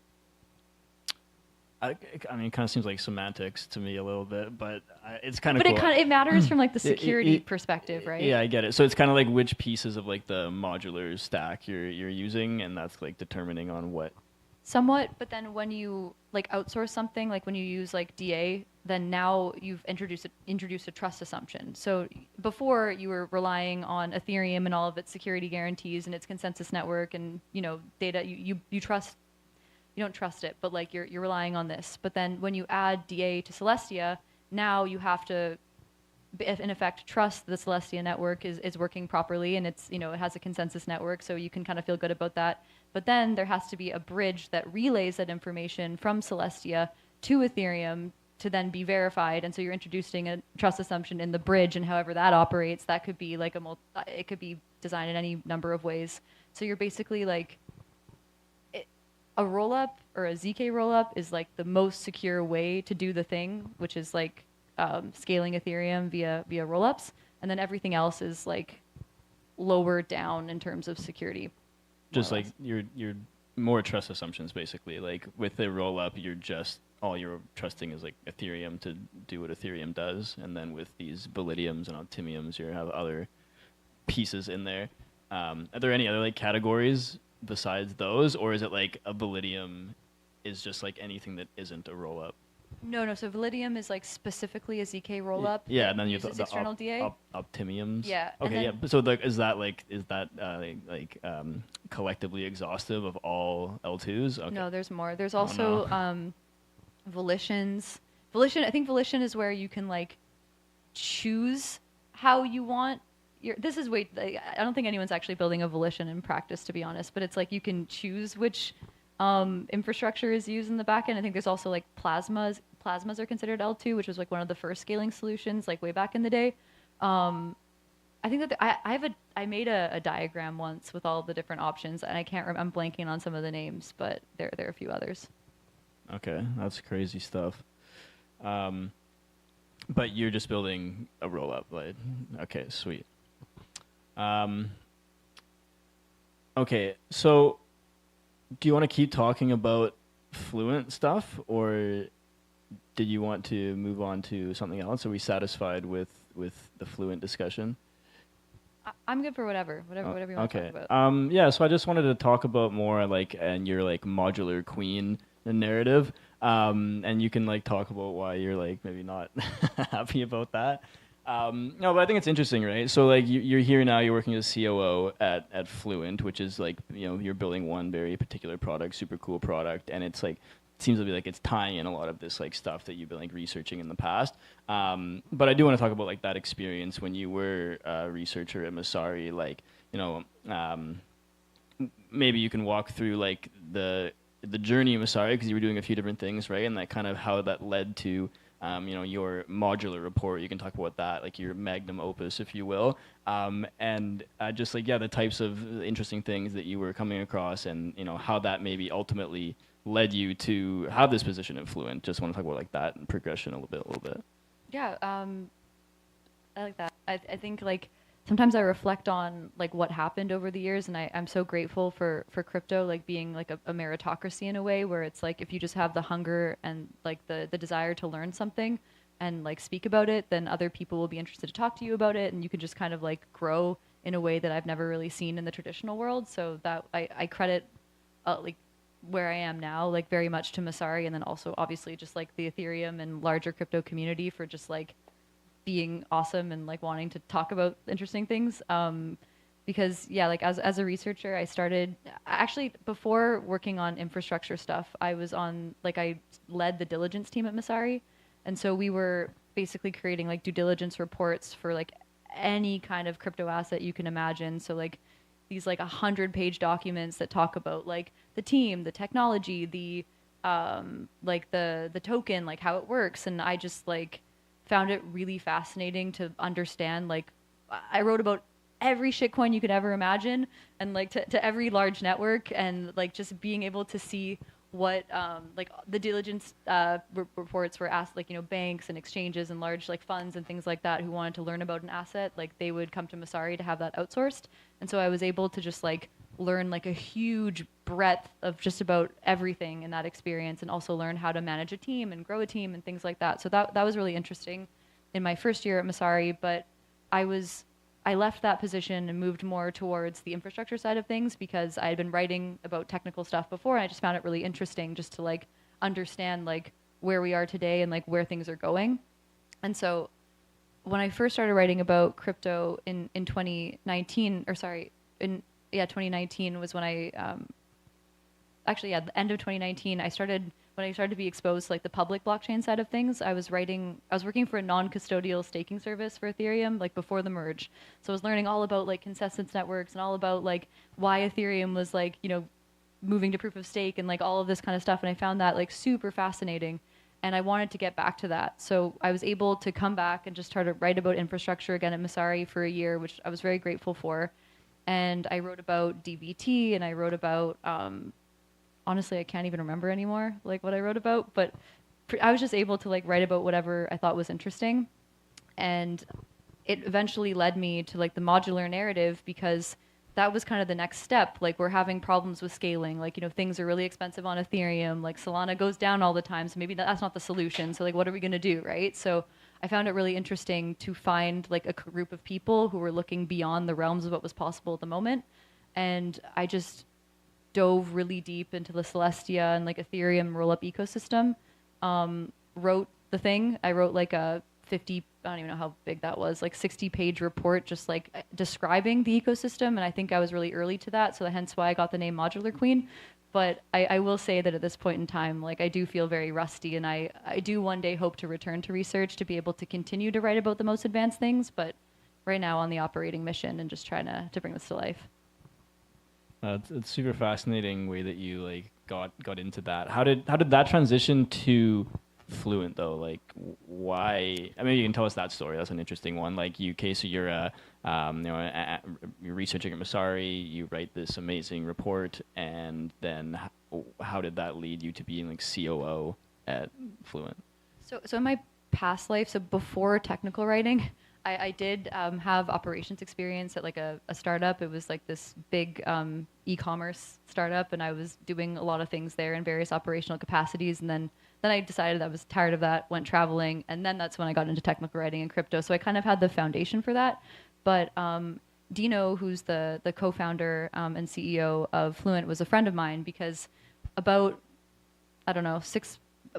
I mean, it kind of seems like semantics to me a little bit, but it's kind of cool. But it matters from like the security perspective, right? Yeah, I get it. So it's kind of like which pieces of like the modular stack you're using, and that's like determining on what. Somewhat, but then when you like outsource something, like when you use like DA, then now you've introduced a trust assumption. So before you were relying on Ethereum and all of its security guarantees and its consensus network and data. You trust. You don't trust it, but like you're relying on this. But then when you add DA to Celestia, now you have to, in effect, trust the Celestia network is working properly and it has a consensus network, so you can kind of feel good about that. But then there has to be a bridge that relays that information from Celestia to Ethereum to then be verified, and so you're introducing a trust assumption in the bridge, and however that operates, that could be like it could be designed in any number of ways. So you're basically like. A rollup or a ZK rollup is like the most secure way to do the thing, which is like scaling Ethereum via rollups, and then everything else is like lower down in terms of security. Just like you're more trust assumptions basically. Like with a rollup, all you're trusting is like Ethereum to do what Ethereum does, and then with these Validiums and Optimiums, you have other pieces in there. Are there any other like categories besides those, or is it like a Validium is just like anything that isn't a rollup? No. So Validium is like specifically a ZK rollup. Yeah, and then you have the external DA. Optimiums. Yeah. Okay. Yeah. So like, is that collectively exhaustive of all L2s? Okay. No, there's more. There's also volitions. I think volition is where you can like choose how you want. I don't think anyone's actually building a volition in practice, to be honest. But it's like you can choose which Infrastructure is used in the backend. I think there's also like plasmas are considered L2, which was like one of the first scaling solutions like way back in the day. I think that I made a diagram once with all the different options, and I can't I'm blanking on some of the names, but there are a few others. Okay, that's crazy stuff. But you're just building a roll-up blade. Okay, sweet. Okay, so do you want to keep talking about Fluent stuff, or did you want to move on to something else? Are we satisfied with the Fluent discussion? I'm good for whatever you want to Okay. talk about. Yeah, so I just wanted to talk about more like and your like modular queen narrative. And you can like talk about why you're like maybe not happy about that. No, but I think it's interesting, right? So like you're here now, you're working as COO at Fluent, which is like, you know, you're building one very particular product, super cool product, and it's like seems to be like it's tying in a lot of this like stuff that you've been like researching in the past. But I do want to talk about like that experience when you were a researcher at Masari, like, you know, maybe you can walk through like the journey of Masari, because you were doing a few different things, right? And like kind of how that led to you know, your modular report. You can talk about that, like your magnum opus, if you will. And just like, yeah, the types of interesting things that you were coming across, and, you know, how that maybe ultimately led you to have this position at Fluent. Just want to talk about like that and progression a little bit. Yeah, I like that. I think like sometimes I reflect on like what happened over the years, and I'm so grateful for crypto like being like a meritocracy in a way, where it's like if you just have the hunger and like the desire to learn something and like speak about it, then other people will be interested to talk to you about it, and you can just kind of like grow in a way that I've never really seen in the traditional world. So that I credit like where I am now like very much to Masari, and then also obviously just like the Ethereum and larger crypto community for just like being awesome and like wanting to talk about interesting things. Because yeah, like as a researcher, I started actually before working on infrastructure stuff. I was on like I led the diligence team at Masari, and so we were basically creating like due diligence reports for like any kind of crypto asset you can imagine. So like these like 100-page documents that talk about like the team, the technology, the like the token, like how it works, and I just like found it really fascinating to understand. Like I wrote about every shitcoin you could ever imagine, and like to every large network, and like just being able to see what like the diligence reports were asked, like, you know, banks and exchanges and large like funds and things like that who wanted to learn about an asset, like they would come to Masari to have that outsourced. And so I was able to just like learn like a huge breadth of just about everything in that experience, and also learn how to manage a team and grow a team and things like that. So that was really interesting in my first year at Masari. But I left that position and moved more towards the infrastructure side of things, because I had been writing about technical stuff before, and I just found it really interesting just to like understand like where we are today and like where things are going. And so when I first started writing about crypto in 2019, or sorry, in 2019 was when I actually, yeah, the end of 2019, when I started to be exposed to like the public blockchain side of things. I was working for a non-custodial staking service for Ethereum, like before the merge. So I was learning all about like consensus networks and all about like why Ethereum was like, you know, moving to proof of stake and like all of this kind of stuff. And I found that like super fascinating, and I wanted to get back to that. So I was able to come back and just try to write about infrastructure again at Masari for a year, which I was very grateful for. And I wrote about DBT, and I wrote about honestly, I can't even remember anymore, like what I wrote about, but I was just able to like write about whatever I thought was interesting. And it eventually led me to like the modular narrative, because that was kind of the next step. Like we're having problems with scaling, like, you know, things are really expensive on Ethereum, like Solana goes down all the time. So maybe that's not the solution. So like, what are we going to do? Right. So I found it really interesting to find like a group of people who were looking beyond the realms of what was possible at the moment. And I just dove really deep into the Celestia and like Ethereum rollup ecosystem. Wrote the thing. I wrote like a 50, I don't even know how big that was, like 60-page report just like describing the ecosystem. And I think I was really early to that. So hence why I got the name Modular Queen. But I will say that at this point in time, like I do feel very rusty, and I do one day hope to return to research to be able to continue to write about the most advanced things. But right now on the operating mission and just trying to bring this to life. It's super fascinating way that you like got into that. How did that transition to Fluent though? Like, why? I mean, you can tell us that story. That's an interesting one. Like, so you're you're researching at Masari. You write this amazing report, and then how did that lead you to being like COO at Fluent? So in my past life, so before technical writing, I did have operations experience at like a startup. It was like this big e-commerce startup, and I was doing a lot of things there in various operational capacities. And then I decided I was tired of that, went traveling, and then that's when I got into technical writing and crypto. So I kind of had the foundation for that. But Dino, who's the co-founder and CEO of Fluent, was a friend of mine because about, I don't know,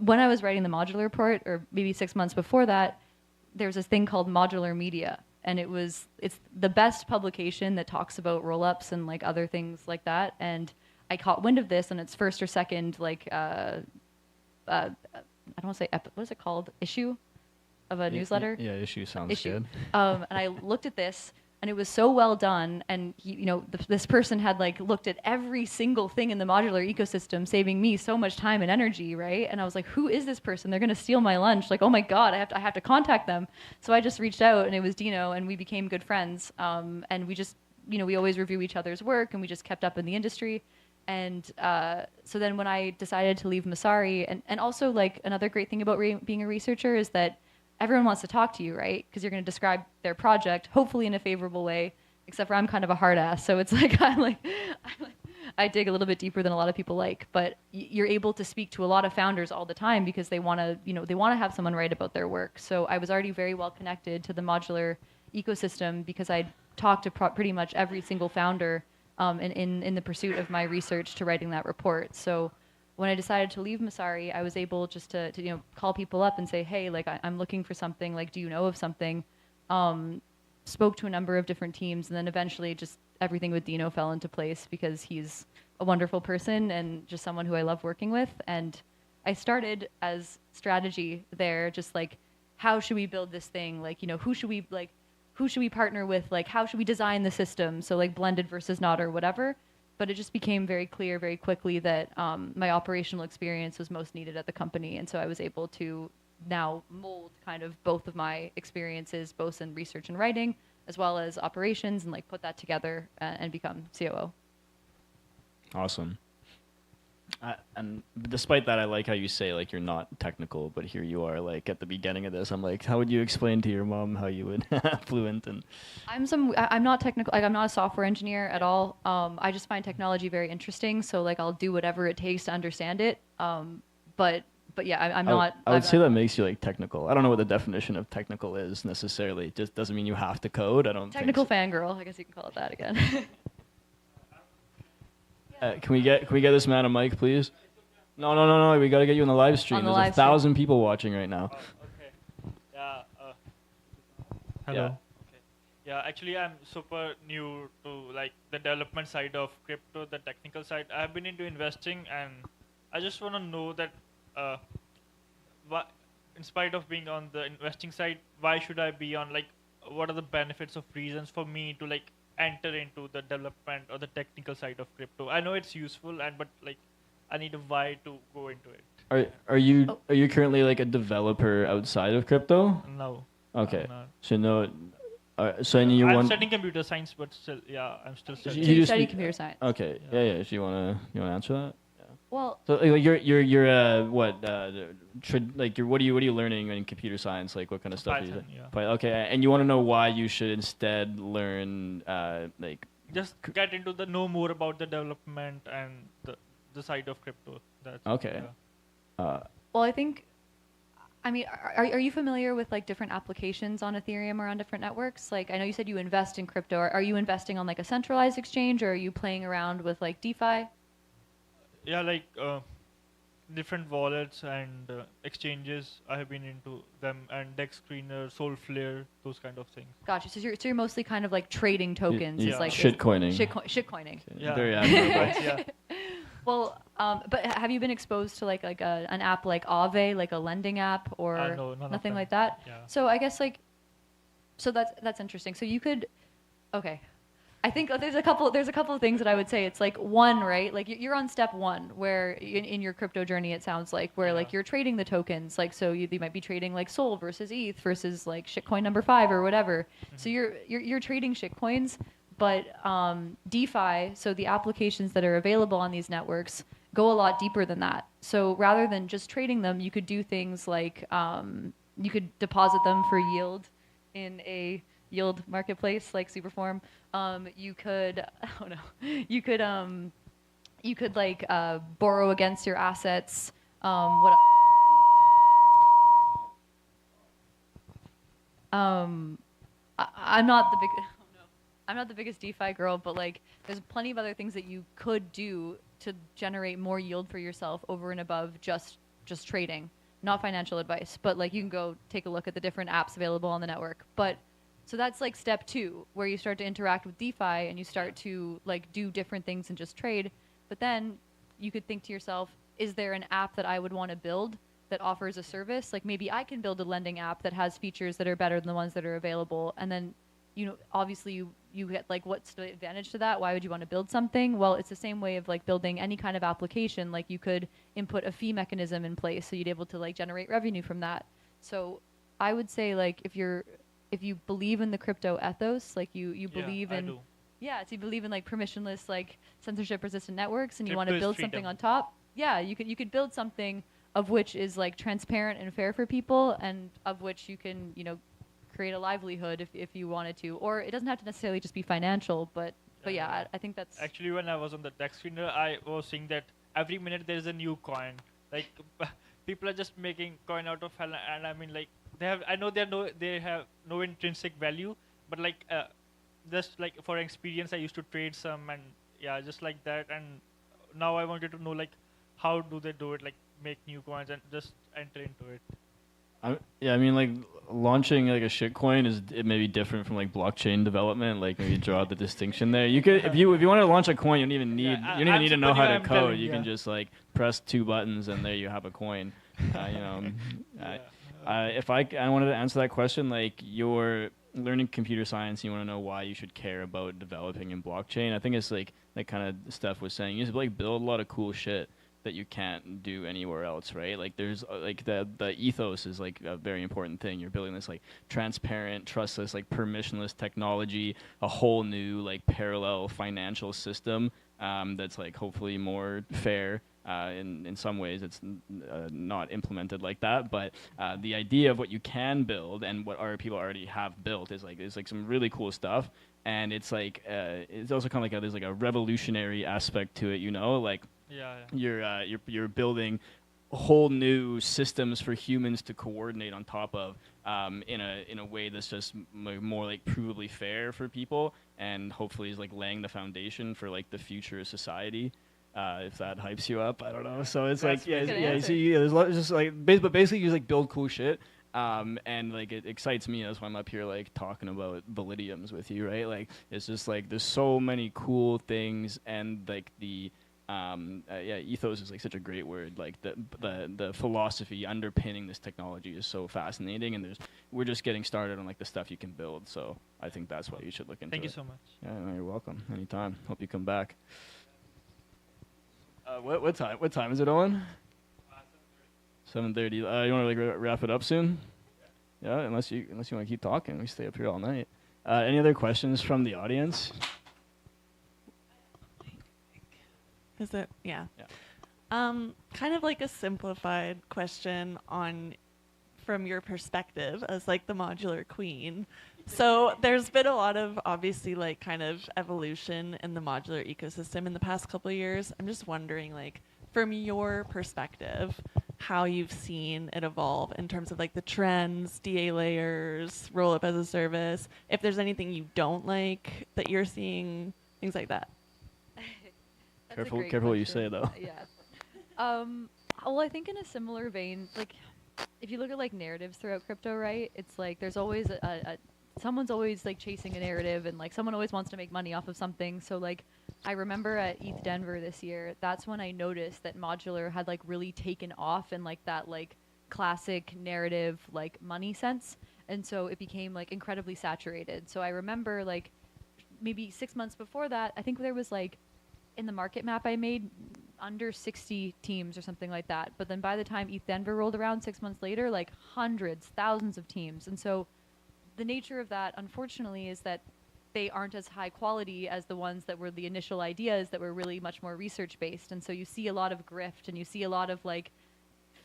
when I was writing the modular report, or maybe 6 months before that, there was this thing called Modular Media, and it's the best publication that talks about roll-ups and like other things like that. And I caught wind of this on its first or second I don't want to say what is it called, issue of a newsletter. Yeah, issue sounds good. And I looked at this, and it was so well done. And this person had like looked at every single thing in the modular ecosystem, saving me so much time and energy, right? And I was like, who is this person? They're going to steal my lunch. Like, oh my God, I have to contact them. So I just reached out, and it was Dino, and we became good friends. And we just, we always review each other's work, and we just kept up in the industry. And so then when I decided to leave Masari, and also like another great thing about being a researcher is that everyone wants to talk to you, right? Because you're going to describe their project, hopefully in a favorable way, except for I'm kind of a hard ass. So it's like, I dig a little bit deeper than a lot of people like, but you're able to speak to a lot of founders all the time because they want to have someone write about their work. So I was already very well connected to the modular ecosystem because I talked to pretty much every single founder in the pursuit of my research to writing that report. So when I decided to leave Masari, I was able just to call people up and say, hey, like I'm looking for something. Like, do you know of something? Spoke to a number of different teams, and then eventually just everything with Dino fell into place because he's a wonderful person and just someone who I love working with. And I started as strategy there, just like, how should we build this thing? Like, who should we partner with? Like, how should we design the system? So like blended versus not or whatever. But it just became very clear very quickly that my operational experience was most needed at the company. And so I was able to now mold kind of both of my experiences, both in research and writing, as well as operations, and like put that together and become COO. Awesome. And despite that, I like how you say like you're not technical, but here you are. Like at the beginning of this, I'm like, how would you explain to your mom how you would Fluent? And I'm not technical. Like I'm not a software engineer at all. I just find technology very interesting. So like I'll do whatever it takes to understand it. But yeah, I'm not. I would say that makes you like technical. I don't know what the definition of technical is necessarily. It just doesn't mean you have to code. I don't. Technical think so. fangirl. I guess you can call it that again. Can we get this man a mic, please? No. We gotta get you on the live stream. There's 1,000 people watching right now. Okay. Yeah. Hello. Yeah. Okay. Yeah. Actually, I'm super new to like the development side of crypto, the technical side. I've been into investing, and I just want to know that, in spite of being on the investing side, why should I be on like? What are the benefits of reasons for me to like enter into the development or the technical side of crypto? I know it's useful, but like I need a why to go into it. Are you currently like a developer outside of crypto? No. Okay. I'm not. So no. So and you I'm want? studying computer science, but still, yeah, I'm still studying. You You just- study computer science. Okay. Yeah. Do you wanna answer that? Well, So like, you're what what are you learning in computer science? Like what kind of stuff? Python, yeah. Okay, and you want to know why you should instead learn like Just get into know more about the development and the side of crypto. That's okay. Yeah. well, I think. I mean, are you familiar with like different applications on Ethereum or on different networks? Like, I know you said you invest in crypto. Are you investing on like a centralized exchange, or are you playing around with like DeFi? Yeah, like different wallets and exchanges. I have been into them, and Dex Screener, Soulflare, those kind of things. Gotcha. So you're mostly kind of like trading tokens. Yeah. Is like shitcoining. Shitcoining. Yeah. Very accurate. Yeah. Well, but have you been exposed to like an app like Aave, like a lending app, or No, none of nothing them. like that? Yeah. So I guess like, so that's interesting. So you could, okay. I think there's a couple of things that I would say. It's like one, right? Like you're on step one, where in your crypto journey, it sounds like, where like you're trading the tokens. Like so you might be trading like Sol versus ETH versus like shitcoin number 5 or whatever. So you're trading shitcoins, but DeFi, so the applications that are available on these networks go a lot deeper than that. So rather than just trading them, you could do things like you could deposit them for yield in a yield marketplace like Superform. You could you could like borrow against your assets. What? I'm not the big. Oh no, I'm not the biggest DeFi girl, but like, there's plenty of other things that you could do to generate more yield for yourself over and above just trading. Not financial advice, but like you can go take a look at the different apps available on the network. But so that's like step 2, where you start to interact with DeFi and you start to like do different things and just trade. But then you could think to yourself, is there an app that I would want to build that offers a service? Like maybe I can build a lending app that has features that are better than the ones that are available. And then, you know, obviously you get like, what's the advantage to that? Why would you want to build something? Well, it's the same way of like building any kind of application. Like you could input a fee mechanism in place so you'd able to like generate revenue from that. So I would say like if you believe in the crypto ethos, like you believe in, so you believe in like permissionless, like censorship resistant networks, and you want to build something on top. Yeah, you could build something of which is like transparent and fair for people, and of which you can, you know, create a livelihood if you wanted to. Or it doesn't have to necessarily just be financial, but yeah, I think that's actually, when I was on the tech screener, I was seeing that every minute there's a new coin. Like people are just making coin out of hell, and I mean like they have no intrinsic value, but like just like for experience, I used to trade some, and yeah, just like that. And now I wanted to know like how do they do it, like make new coins and just enter into it. I mean, like launching like a shitcoin it may be different from like blockchain development. Like maybe draw out the distinction there. You could if you want to launch a coin, you don't even need to know how to code. You can just like press 2 buttons and there you have a coin. If I wanted to answer that question, like you're learning computer science, you want to know why you should care about developing in blockchain. I think it's like kind of Steph was saying, you just like build a lot of cool shit that you can't do anywhere else, right? Like there's like the ethos is like a very important thing. You're building this like transparent, trustless, like permissionless technology, a whole new like parallel financial system that's like hopefully more fair. In some ways, it's not implemented like that, but the idea of what you can build and what other people already have built is like some really cool stuff. And it's like it's also kind of like there's like a revolutionary aspect to it, you know, like. You're building whole new systems for humans to coordinate on top of in a way that's just more like provably fair for people, and hopefully is like laying the foundation for like the future of society. If that hypes you up, I don't know. So it's like there's a lot just like but basically you just like build cool shit. And like it excites me. That's why I'm up here like talking about Validiums with you, right? Like it's just like there's so many cool things, and like the ethos is like such a great word. Like the philosophy underpinning this technology is so fascinating, and we're just getting started on like the stuff you can build. So I think that's why you should look into it. Thank you so much. Yeah, no, you're welcome. Anytime. Hope you come back. What time is it, Owen? 7:30. You want to like wrap it up soon? Yeah, unless you want to keep talking, we stay up here all night. Any other questions from the audience? Is it? Yeah. Kind of like a simplified question from your perspective as like the modular queen. So there's been a lot of obviously like kind of evolution in the modular ecosystem in the past couple of years. I'm just wondering, like, from your perspective, how you've seen it evolve in terms of like the trends, DA layers, roll up as a service, if there's anything you don't like that you're seeing, things like that. Careful what you say, though. Yeah. Well, I think in a similar vein, like if you look at like narratives throughout crypto, right? It's like there's always someone's always like chasing a narrative, and like someone always wants to make money off of something. So like I remember at ETH Denver this year, that's when I noticed that modular had like really taken off in like that like classic narrative like money sense, and so it became like incredibly saturated. So I remember like maybe 6 months before that, I think there was like, in the market map I made, under 60 teams or something like that. But then by the time ETH Denver rolled around 6 months later, like hundreds, thousands of teams. And so the nature of that, unfortunately, is that they aren't as high quality as the ones that were the initial ideas that were really much more research based. And so you see a lot of grift, and you see a lot of like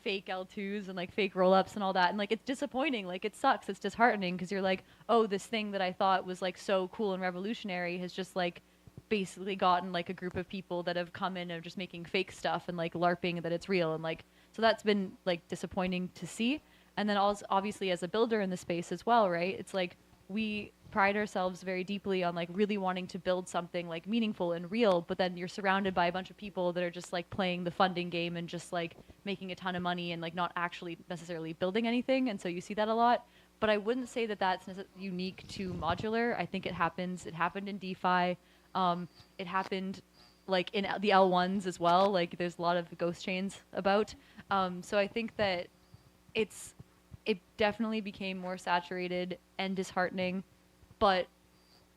fake L2s and like fake roll-ups and all that. And like, it's disappointing. Like, it sucks. It's disheartening because you're like, oh, this thing that I thought was like so cool and revolutionary has just like basically gotten like a group of people that have come in and are just making fake stuff and like LARPing that it's real. And like, so that's been like disappointing to see. And then also obviously as a builder in the space as well, right? It's like, we pride ourselves very deeply on like really wanting to build something like meaningful and real, but then you're surrounded by a bunch of people that are just like playing the funding game and just like making a ton of money and like not actually necessarily building anything. And so you see that a lot. But I wouldn't say that that's unique to modular. I think it happens. It happened in DeFi. It happened like in the L1s as well. Like there's a lot of ghost chains about. So I think that it definitely became more saturated and disheartening, but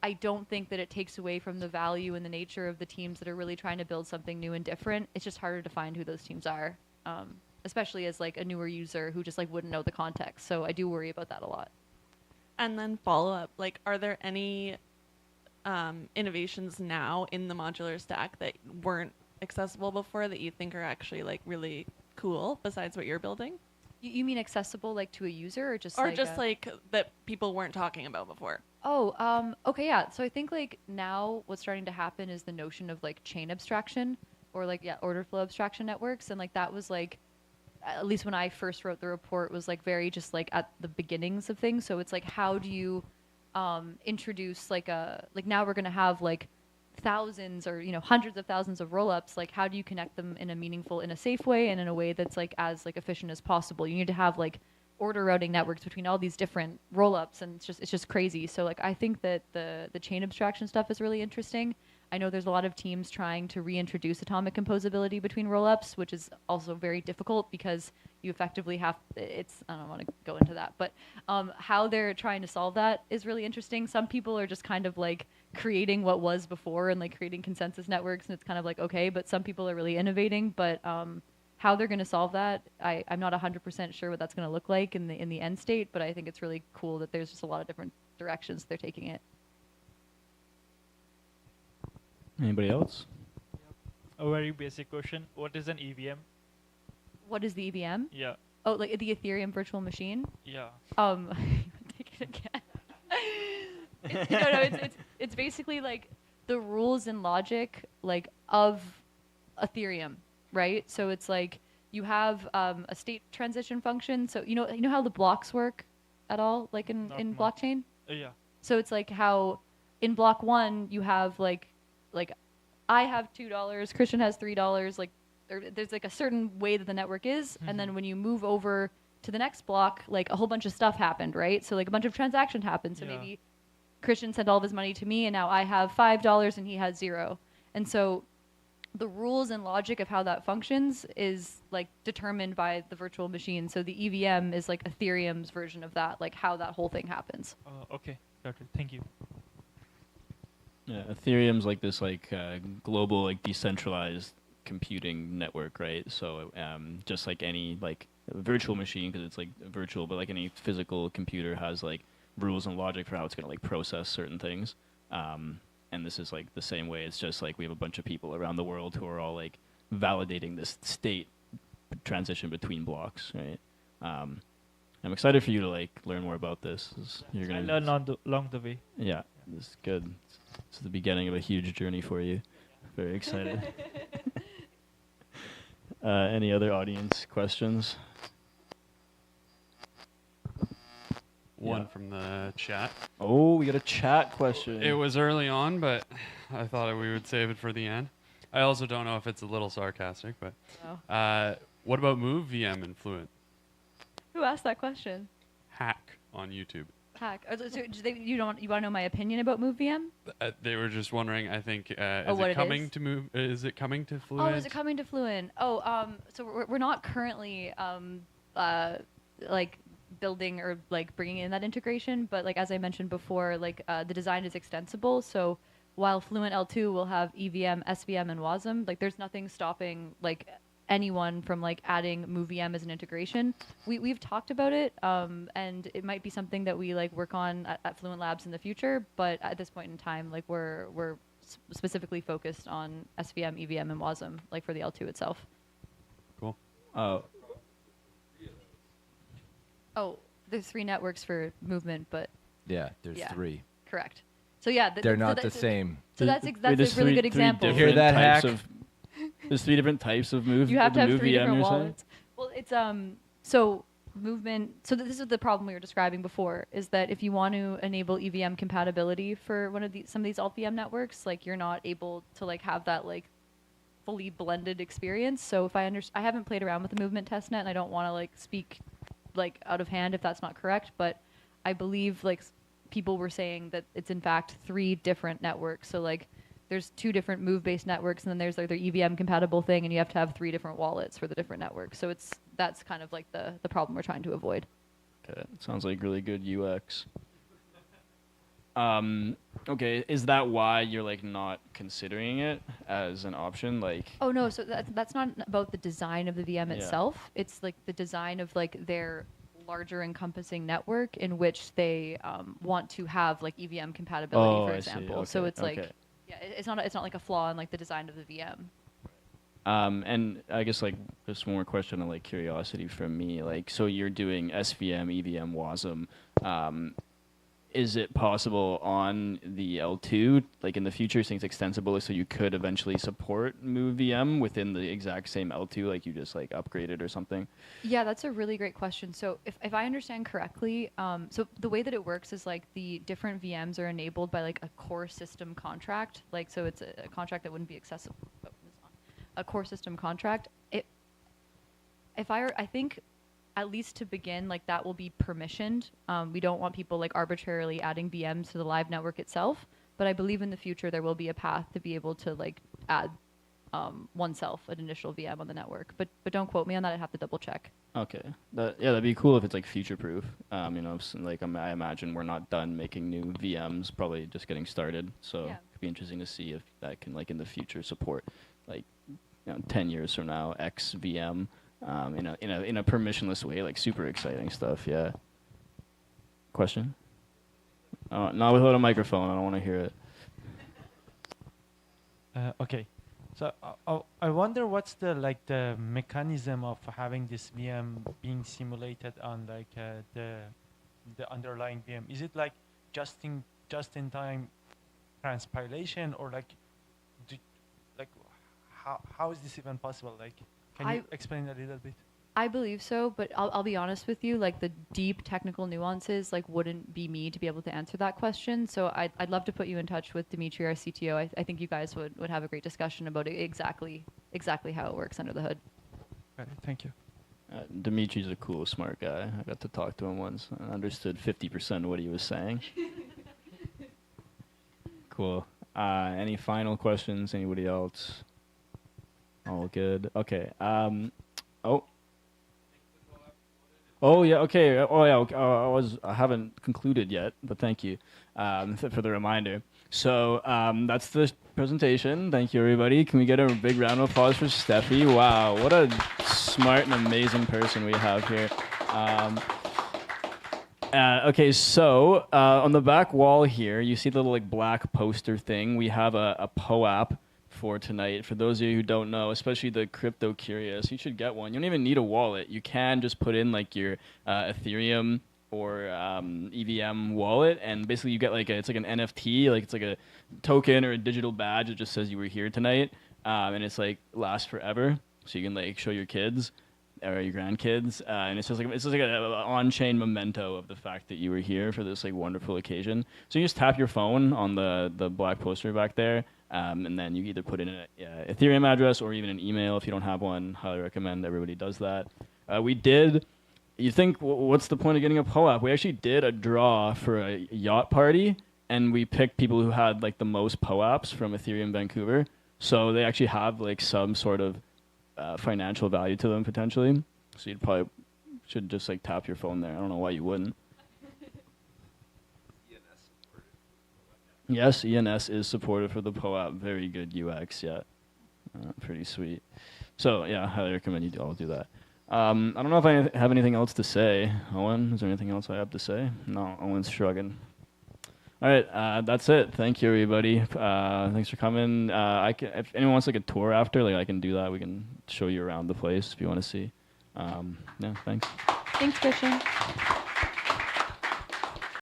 I don't think that it takes away from the value and the nature of the teams that are really trying to build something new and different. It's just harder to find who those teams are, especially as like a newer user who just like wouldn't know the context. So I do worry about that a lot. And then follow up, like, are there any innovations now in the modular stack that weren't accessible before that you think are actually like really cool besides what you're building? You mean accessible like to a user or just like that people weren't talking about before? Oh, okay, yeah. So I think like now what's starting to happen is the notion of like chain abstraction or like, yeah, order flow abstraction networks. And like that was like, at least when I first wrote the report, was like very just like at the beginnings of things. So it's like, how do you introduce like now we're going to have like thousands or, you know, hundreds of thousands of rollups. Like how do you connect them in a meaningful, in a safe way and in a way that's like as like efficient as possible? You need to have like order routing networks between all these different rollups, and it's just crazy. So like I think that the chain abstraction stuff is really interesting. I know there's a lot of teams trying to reintroduce atomic composability between rollups, which is also very difficult because you effectively have, I don't want to go into that, but how they're trying to solve that is really interesting. Some people are just kind of like creating what was before and like creating consensus networks, and it's kind of like, okay, but some people are really innovating, but how they're going to solve that, I'm not 100% sure what that's going to look like in the end state, but I think it's really cool that there's just a lot of different directions they're taking it. Anybody else? A very basic question. What is an EVM? What is the EVM? Yeah. Oh, like the Ethereum virtual machine? Yeah. Take it again. It's basically like the rules and logic like of Ethereum, right? So it's like you have a state transition function. So you know how the blocks work at all, like in blockchain? Yeah. So it's like how in block one you have like I have $2, Christian has $3, like there's like a certain way that the network is, and then when you move over to the next block, like a whole bunch of stuff happened, right? So like a bunch of transaction happened. So maybe Christian sent all of his money to me, and now I have $5 and he has $0. And so the rules and logic of how that functions is like determined by the virtual machine. So the EVM is like Ethereum's version of that, like how that whole thing happens. Okay, got it. Thank you. Yeah, Ethereum's like this like global like decentralized computing network, right? So just like any like virtual machine, because it's like virtual, but like any physical computer has like rules and logic for how it's going to like process certain things. And this is like the same way. It's just like we have a bunch of people around the world who are all like validating this state transition between blocks, right? I'm excited for you to like learn more about this. You're gonna learn along the way. Yeah, this is good. It's the beginning of a huge journey for you. Very excited. Any other audience questions? One from the chat. Oh, we got a chat question. It was early on, but I thought we would save it for the end. I also don't know if it's a little sarcastic, but what about Move VM and Fluent? Who asked that question? Hack on YouTube. Hack. You want to know my opinion about MoveVM? They were just wondering. I think is it coming to Move? Is it coming to Fluent? Oh, is it coming to Fluent? Oh, so we're not currently like building or like bringing in that integration. But like as I mentioned before, like the design is extensible. So while Fluent L2 will have EVM, SVM, and WASM, like there's nothing stopping like anyone from like adding MoveVM as an integration. We've talked about it, and it might be something that we like work on at Fluent Labs in the future. But at this point in time, like we're specifically focused on SVM, EVM, and WASM, like for the L2 itself. Cool. Oh, there's 3 networks for movement, but Yeah, there's Yeah. 3. correct. So yeah, They're not the same. So that's Wait, a there's really good three example. You hear different that, types Hack? of- there's 3 different types of move. You have to the have 3 MoveVM, different you're saying? wallets. Well, it's so movement. So this is the problem we were describing before. Is that if you want to enable EVM compatibility for some of these alt VM networks, like you're not able to like have that like fully blended experience. So if I haven't played around with the movement testnet, and I don't want to like speak like out of hand if that's not correct, but I believe like people were saying that it's in fact 3 different networks. So like there's 2 different move-based networks, and then there's like their EVM compatible thing, and you have to have 3 different wallets for the different networks. So that's kind of like the problem we're trying to avoid. Okay, sounds like really good UX. Okay, is that why you're like not considering it as an option? Like, Oh no, so that's not about the design of the VM Yeah. itself. It's like the design of like their larger encompassing network in which they want to have like EVM compatibility, Oh, for I see. example. So Okay, it's like okay. yeah, it's not like a flaw in like the design of the VM. and I guess like just one more question of like curiosity from me. Like, so you're doing SVM, EVM, WASM. Is it possible on the L2, like in the future, things extensible, so you could eventually support MoveVM within the exact same L2, like you just like upgraded or something? Yeah, that's a really great question. So if I understand correctly, so the way that it works is like the different VMs are enabled by like a core system contract. Like, so it's a contract that wouldn't be accessible. Oh, it's on. A core system contract. I think at least to begin, like that will be permissioned. We don't want people like arbitrarily adding VMs to the live network itself. But I believe in the future there will be a path to be able to like add oneself an initial VM on the network. But don't quote me on that. I'd have to double check. Okay, that'd be cool if it's like future proof. You know, like I imagine we're not done making new VMs, probably just getting started. So Yeah. it'd be interesting to see if that can like in the future support like 10 years from now X VM in a permissionless way, like super exciting stuff. Yeah. Question? Not without a microphone. I don't want to hear it. Okay. So I wonder what's the mechanism of having this VM being simulated on like the underlying VM. Is it like just in time transpilation, or like how is this even possible? Like, can you explain a little bit? I believe so, but I'll be honest with you, like the deep technical nuances like wouldn't be me to be able to answer that question. So I'd love to put you in touch with Dimitri, our CTO. I think you guys would have a great discussion about exactly how it works under the hood. Got it. Thank you. Dimitri's a cool, smart guy. I got to talk to him once. I understood 50% of what he was saying. Cool. Any final questions? Anybody else? All good. Okay. Oh yeah. Okay. Oh yeah. Okay. I haven't concluded yet, but thank you for the reminder. So that's the presentation. Thank you, everybody. Can we get a big round of applause for Steffi? Wow, what a smart and amazing person we have here. Okay, so on the back wall here, you see the little like black poster thing. We have a POAP for tonight. For those of you who don't know, especially the crypto curious, you should get one. You don't even need a wallet. You can just put in like your Ethereum or EVM wallet, and basically you get like it's like an NFT, like it's like a token or a digital badge that just says you were here tonight, and it's like lasts forever, so you can like show your kids or your grandkids, and it's just like an on-chain memento of the fact that you were here for this like wonderful occasion. So you just tap your phone on the black poster back there. And then you either put in an Ethereum address or even an email if you don't have one. Highly recommend everybody does that. You think, what's the point of getting a POAP? We actually did a draw for a yacht party, and we picked people who had like the most POAPs from Ethereum Vancouver. So they actually have like some sort of financial value to them potentially. So you'd probably should just like tap your phone there. I don't know why you wouldn't. Yes, ENS is supported for the POAP. Very good UX, yeah. Pretty sweet. So, yeah, I highly recommend you all do that. I don't know if I have anything else to say. Owen, is there anything else I have to say? No, Owen's shrugging. All right, that's it. Thank you, everybody. Thanks for coming. If anyone wants like a tour after, like I can do that. We can show you around the place if you want to see. Yeah, thanks. Thanks, Christian.